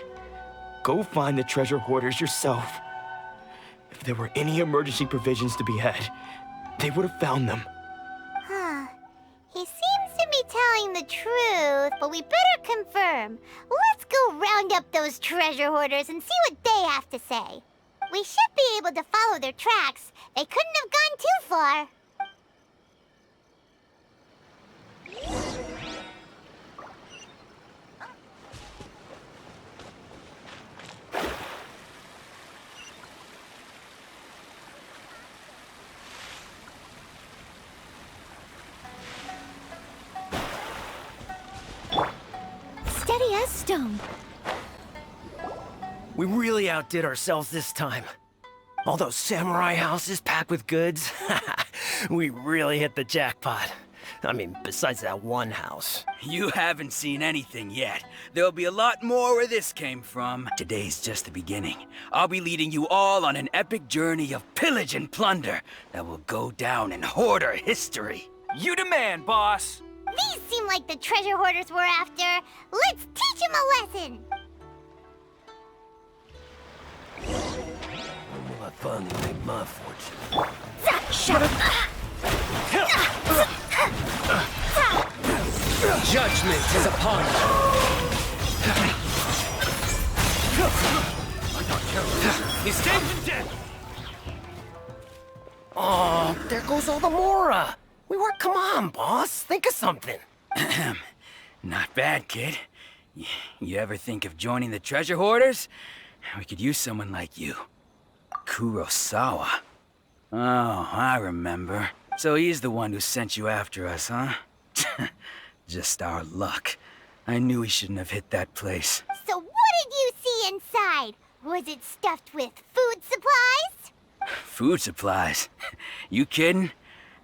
go find the treasure hoarders yourself. If there were any emergency provisions to be had, they would have found them. Huh. He seems to be telling the truth, but we better confirm. Let's go round up those treasure hoarders and see what they have to say. We should be able to follow their tracks. They couldn't have gone too far. Steady as stone. We really outdid ourselves this time. All those samurai houses packed with goods. We really hit the jackpot. I mean, besides that one house. You haven't seen anything yet. There'll be a lot more where this came from. Today's just the beginning. I'll be leading you all on an epic journey of pillage and plunder that will go down in hoarder history. You demand, boss! These seem like the treasure hoarders we're after. Let's teach them a lesson! When will I finally make my fortune? Shut up! Judgment is upon you! He's dead and dead! Oh, there goes all the Mora! Come on, boss. Think of something. Not bad, kid. You ever think of joining the treasure hoarders? We could use someone like you. Kurosawa. Oh, I remember. So he's the one who sent you after us, huh? Just our luck. I knew he shouldn't have hit that place. So what did you see inside? Was it stuffed with food supplies? Food supplies? You kidding?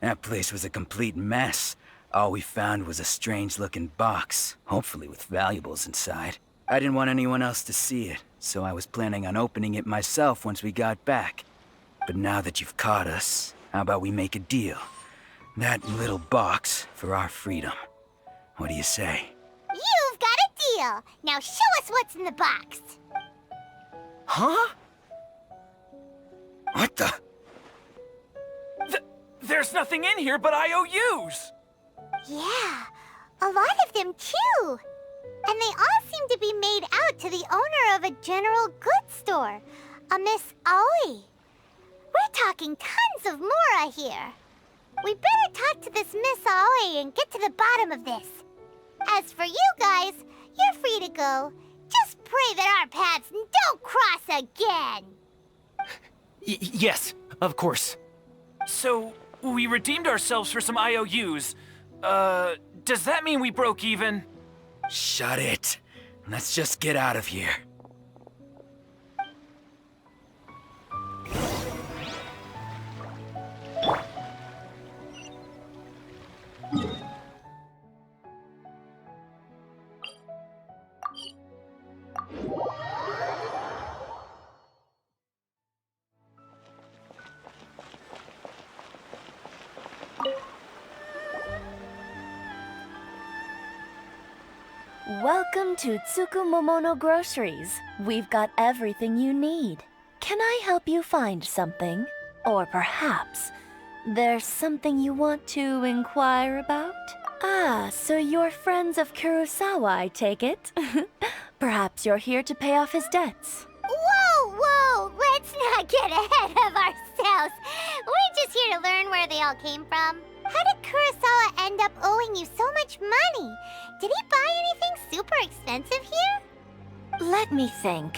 That place was a complete mess. All we found was a strange-looking box, hopefully with valuables inside. I didn't want anyone else to see it, so I was planning on opening it myself once we got back. But now that you've caught us, how about we make a deal? That little box for our freedom. What do you say? You've got a deal! Now show us what's in the box! Huh? What the? There's nothing in here but IOUs! Yeah, a lot of them too! And they all seem to be made out to the owner of a general goods store, a Miss Aoi. We're talking tons of Mora here. We better talk to this Miss Aoi and get to the bottom of this. As for you guys, you're free to go. Just pray that our paths don't cross again. Yes, of course. So, we redeemed ourselves for some IOUs. Does that mean we broke even? Shut it. Let's just get out of here. Welcome to Tsukumomono Groceries. We've got everything you need. Can I help you find something? Or perhaps there's something you want to inquire about? Ah, so you're friends of Kurosawa, I take it? Perhaps you're here to pay off his debts. Whoa, whoa! Let's not get ahead of ourselves. We're just here to learn where they all came from. How did Kurosawa end up owing you so much money? Did he buy anything super expensive here? Let me think.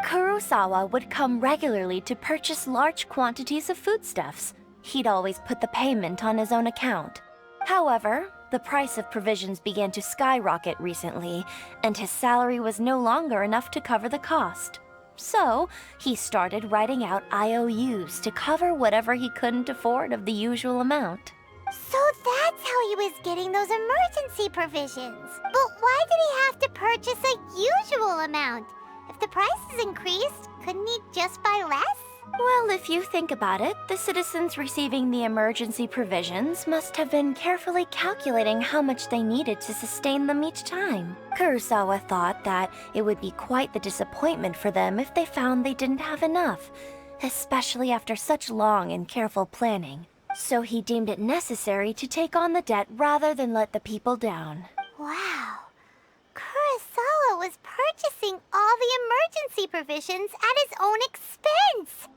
Kurosawa would come regularly to purchase large quantities of foodstuffs. He'd always put the payment on his own account. However, the price of provisions began to skyrocket recently, and his salary was no longer enough to cover the cost. So, he started writing out IOUs to cover whatever he couldn't afford of the usual amount. So that's how he was getting those emergency provisions. But why did he have to purchase a usual amount? If the prices increased, couldn't he just buy less? Well, if you think about it, the citizens receiving the emergency provisions must have been carefully calculating how much they needed to sustain them each time. Kurosawa thought that it would be quite the disappointment for them if they found they didn't have enough, especially after such long and careful planning. So he deemed it necessary to take on the debt rather than let the people down. Wow. Kurosawa was purchasing all the emergency provisions at his own expense.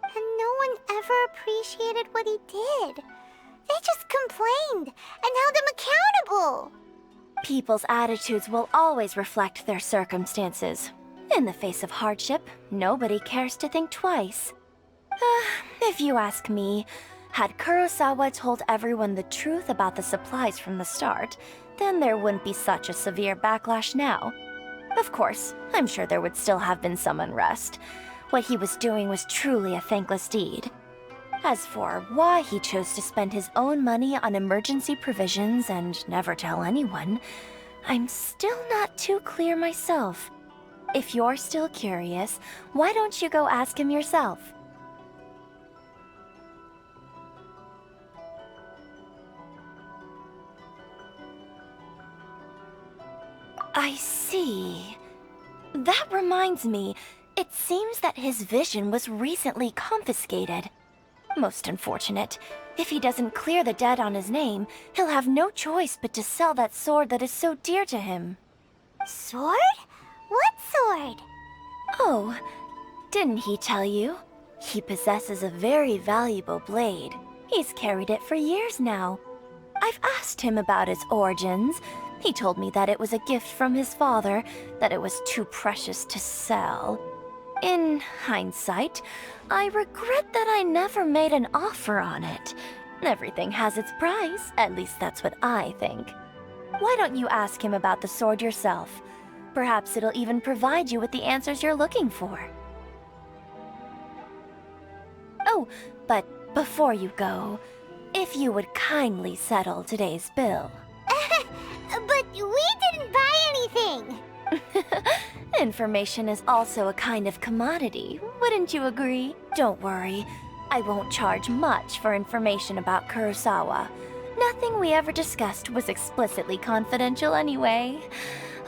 And no one ever appreciated what he did. They just complained and held him accountable. People's attitudes will always reflect their circumstances. In the face of hardship, nobody cares to think twice. If you ask me, had Kurosawa told everyone the truth about the supplies from the start, then there wouldn't be such a severe backlash now. Of course, I'm sure there would still have been some unrest. What he was doing was truly a thankless deed. As for why he chose to spend his own money on emergency provisions and never tell anyone, I'm still not too clear myself. If you're still curious, why don't you go ask him yourself? I see. That reminds me, it seems that his vision was recently confiscated. Most unfortunate. If he doesn't clear the debt on his name, he'll have no choice but to sell that sword that is so dear to him. Sword? What sword? Oh, didn't he tell you? He possesses a very valuable blade. He's carried it for years now. I've asked him about its origins, He told me that it was a gift from his father, that it was too precious to sell. In hindsight, I regret that I never made an offer on it. Everything has its price, at least that's what I think. Why don't you ask him about the sword yourself? Perhaps it'll even provide you with the answers you're looking for. Oh, but before you go, if you would kindly settle today's bill. But we didn't buy anything! Information is also a kind of commodity, wouldn't you agree? Don't worry, I won't charge much for information about Kurosawa. Nothing we ever discussed was explicitly confidential anyway.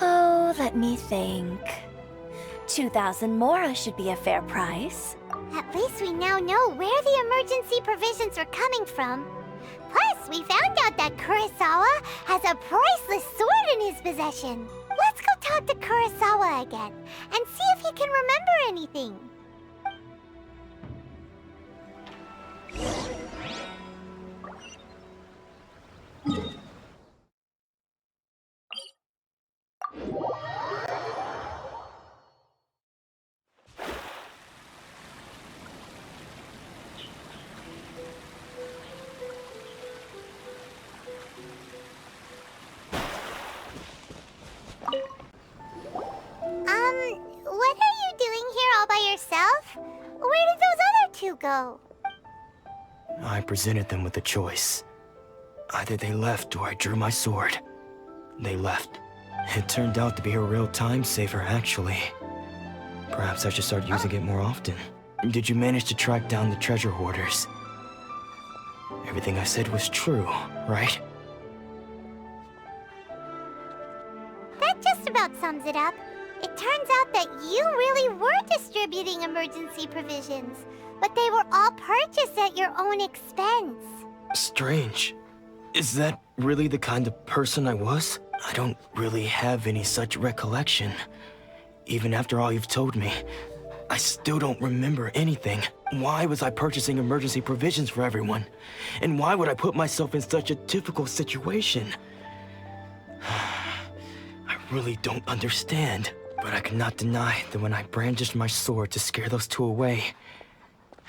Oh, let me think. 2,000 mora should be a fair price. At least we now know where the emergency provisions are coming from. Plus, we found out that Kurosawa has a priceless sword in his possession. Let's go talk to Kurosawa again, and see if he can remember anything. What are you doing here all by yourself? Where did those other two go? I presented them with a choice. Either they left or I drew my sword. They left. It turned out to be a real time saver, actually. Perhaps I should start using it more often. Did you manage to track down the treasure hoarders? Everything I said was true, right? That just about sums it up. It turns out that you really were distributing emergency provisions, but they were all purchased at your own expense. Strange. Is that really the kind of person I was? I don't really have any such recollection. Even after all you've told me, I still don't remember anything. Why was I purchasing emergency provisions for everyone? And why would I put myself in such a difficult situation? I really don't understand. But I cannot deny that when I brandished my sword to scare those two away,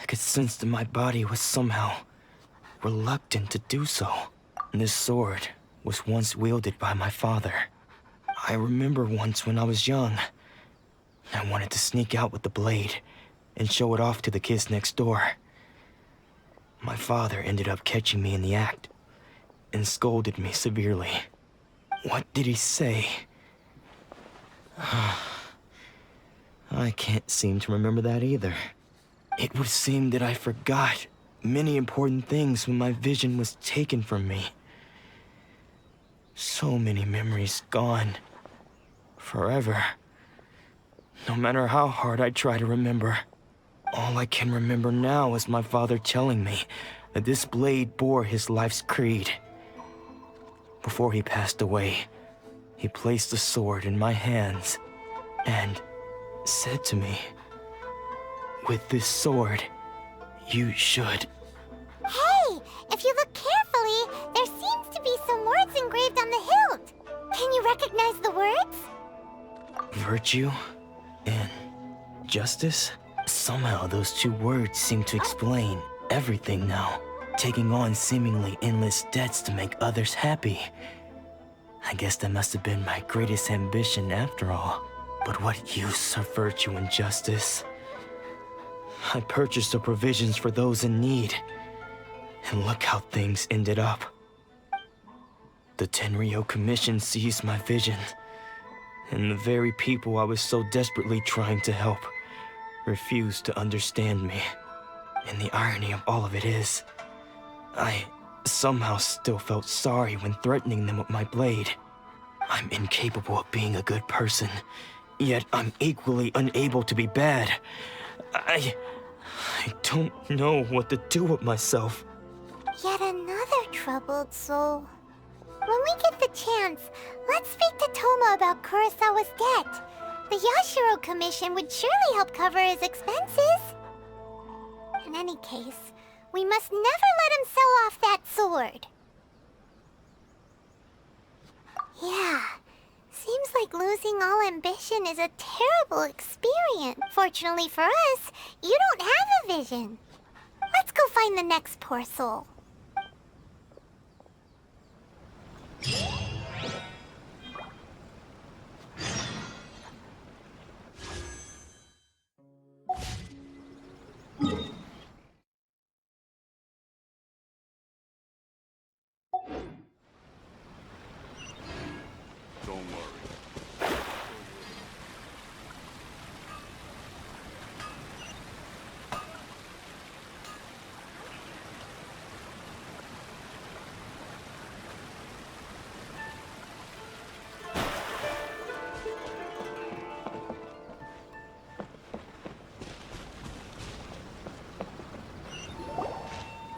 I could sense that my body was somehow reluctant to do so. This sword was once wielded by my father. I remember once when I was young, I wanted to sneak out with the blade and show it off to the kids next door. My father ended up catching me in the act and scolded me severely. What did he say? I can't seem to remember that either. It would seem that I forgot many important things when my vision was taken from me. So many memories gone. Forever. No matter how hard I try to remember, all I can remember now is my father telling me that this blade bore his life's creed. Before he passed away, he placed the sword in my hands and said to me, "With this sword, you should..." Hey, if you look carefully, there seems to be some words engraved on the hilt. Can you recognize the words? Virtue and justice? Somehow those two words seem to explain everything now. Taking on seemingly endless debts to make others happy. I guess that must have been my greatest ambition after all. But what use of virtue and justice? I purchased the provisions for those in need. And look how things ended up. The Tenryo Commission seized my vision. And the very people I was so desperately trying to help refused to understand me. And the irony of all of it is, I somehow still felt sorry when threatening them with my blade. I'm incapable of being a good person, yet I'm equally unable to be bad. I don't know what to do with myself. Yet another troubled soul. When we get the chance, let's speak to Toma about Kurosawa's debt. The Yashiro Commission would surely help cover his expenses. In any case, we must never let him sell off that sword. Yeah. Seems like losing all ambition is a terrible experience. Fortunately for us, you don't have a vision. Let's go find the next poor soul. Don't worry.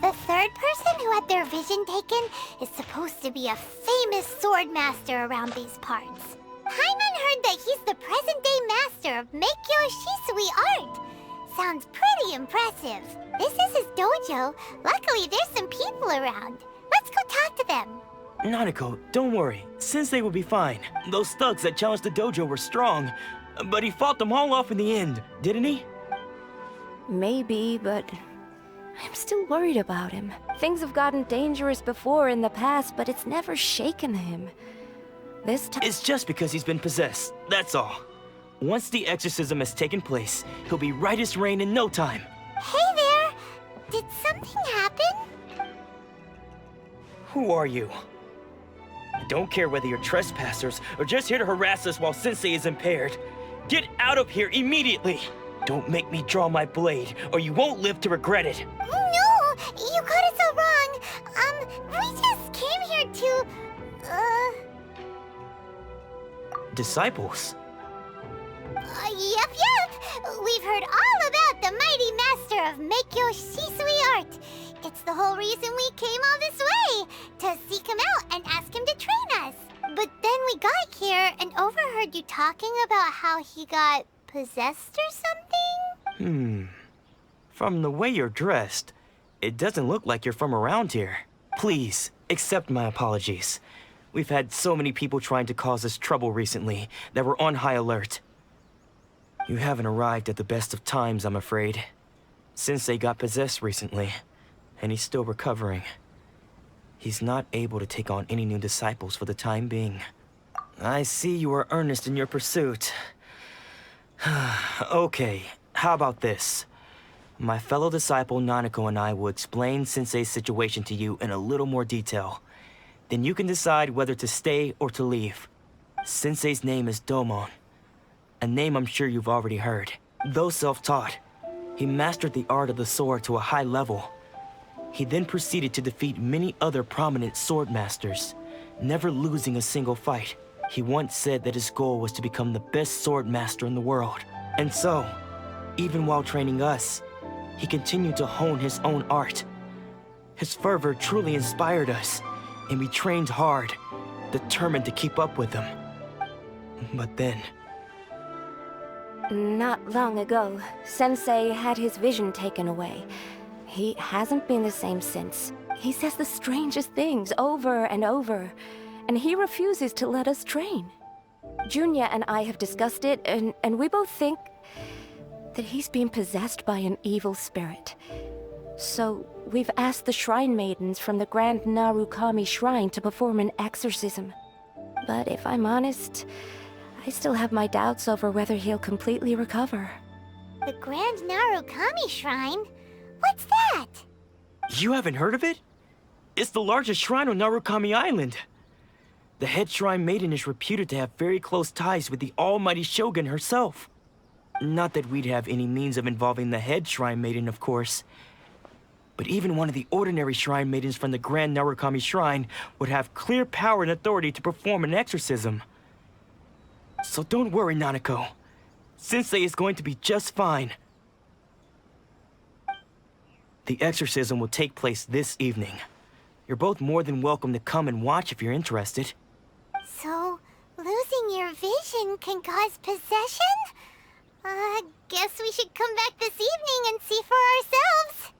The third person who had their vision taken is supposed to be a famous sword master around these parts. Paimon heard that he's the present-day master of Meikyo Shisui art. Sounds pretty impressive. This is his dojo. Luckily, there's some people around. Let's go talk to them. Nanako, don't worry. Sensei will be fine. Those thugs that challenged the dojo were strong, but he fought them all off in the end, didn't he? Maybe, but I'm still worried about him. Things have gotten dangerous before in the past, but it's never shaken him. This time... It's just because he's been possessed, that's all. Once the exorcism has taken place, he'll be right as rain in no time. Hey there! Did something happen? Who are you? I don't care whether you're trespassers or just here to harass us while Sensei is impaired. Get out of here immediately! Don't make me draw my blade, or you won't live to regret it. No! You got it so wrong. We just came here to... Disciples? Yep. We've heard all about the mighty master of Meikyo Shisui art. It's the whole reason we came all this way, to seek him out and ask him to train us. But then we got here and overheard you talking about how he got possessed or something? From the way you're dressed, it doesn't look like you're from around here. Please, accept my apologies. We've had so many people trying to cause us trouble recently that we're on high alert. You haven't arrived at the best of times, I'm afraid. Sensei got possessed recently, and he's still recovering. He's not able to take on any new disciples for the time being. I see you are earnest in your pursuit. Okay, how about this? My fellow disciple Nanako and I will explain Sensei's situation to you in a little more detail. Then you can decide whether to stay or to leave. Sensei's name is Domon, a name I'm sure you've already heard. Though self-taught, he mastered the art of the sword to a high level. He then proceeded to defeat many other prominent sword masters, never losing a single fight. He once said that his goal was to become the best sword master in the world. And so, even while training us, he continued to hone his own art. His fervor truly inspired us, and we trained hard, determined to keep up with him. But then... Not long ago, Sensei had his vision taken away. He hasn't been the same since. He says the strangest things over and over, and he refuses to let us train. Junya and I have discussed it, and we both think that he's being possessed by an evil spirit. So we've asked the shrine maidens from the Grand Narukami Shrine to perform an exorcism. But if I'm honest, I still have my doubts over whether he'll completely recover. The Grand Narukami Shrine? What's that? You haven't heard of it? It's the largest shrine on Narukami Island. The head shrine maiden is reputed to have very close ties with the almighty Shogun herself. Not that we'd have any means of involving the head shrine maiden, of course. But even one of the ordinary shrine maidens from the Grand Narukami Shrine would have clear power and authority to perform an exorcism. So don't worry, Nanako. Sensei is going to be just fine. The exorcism will take place this evening. You're both more than welcome to come and watch if you're interested. So, losing your vision can cause possession? Guess we should come back this evening and see for ourselves.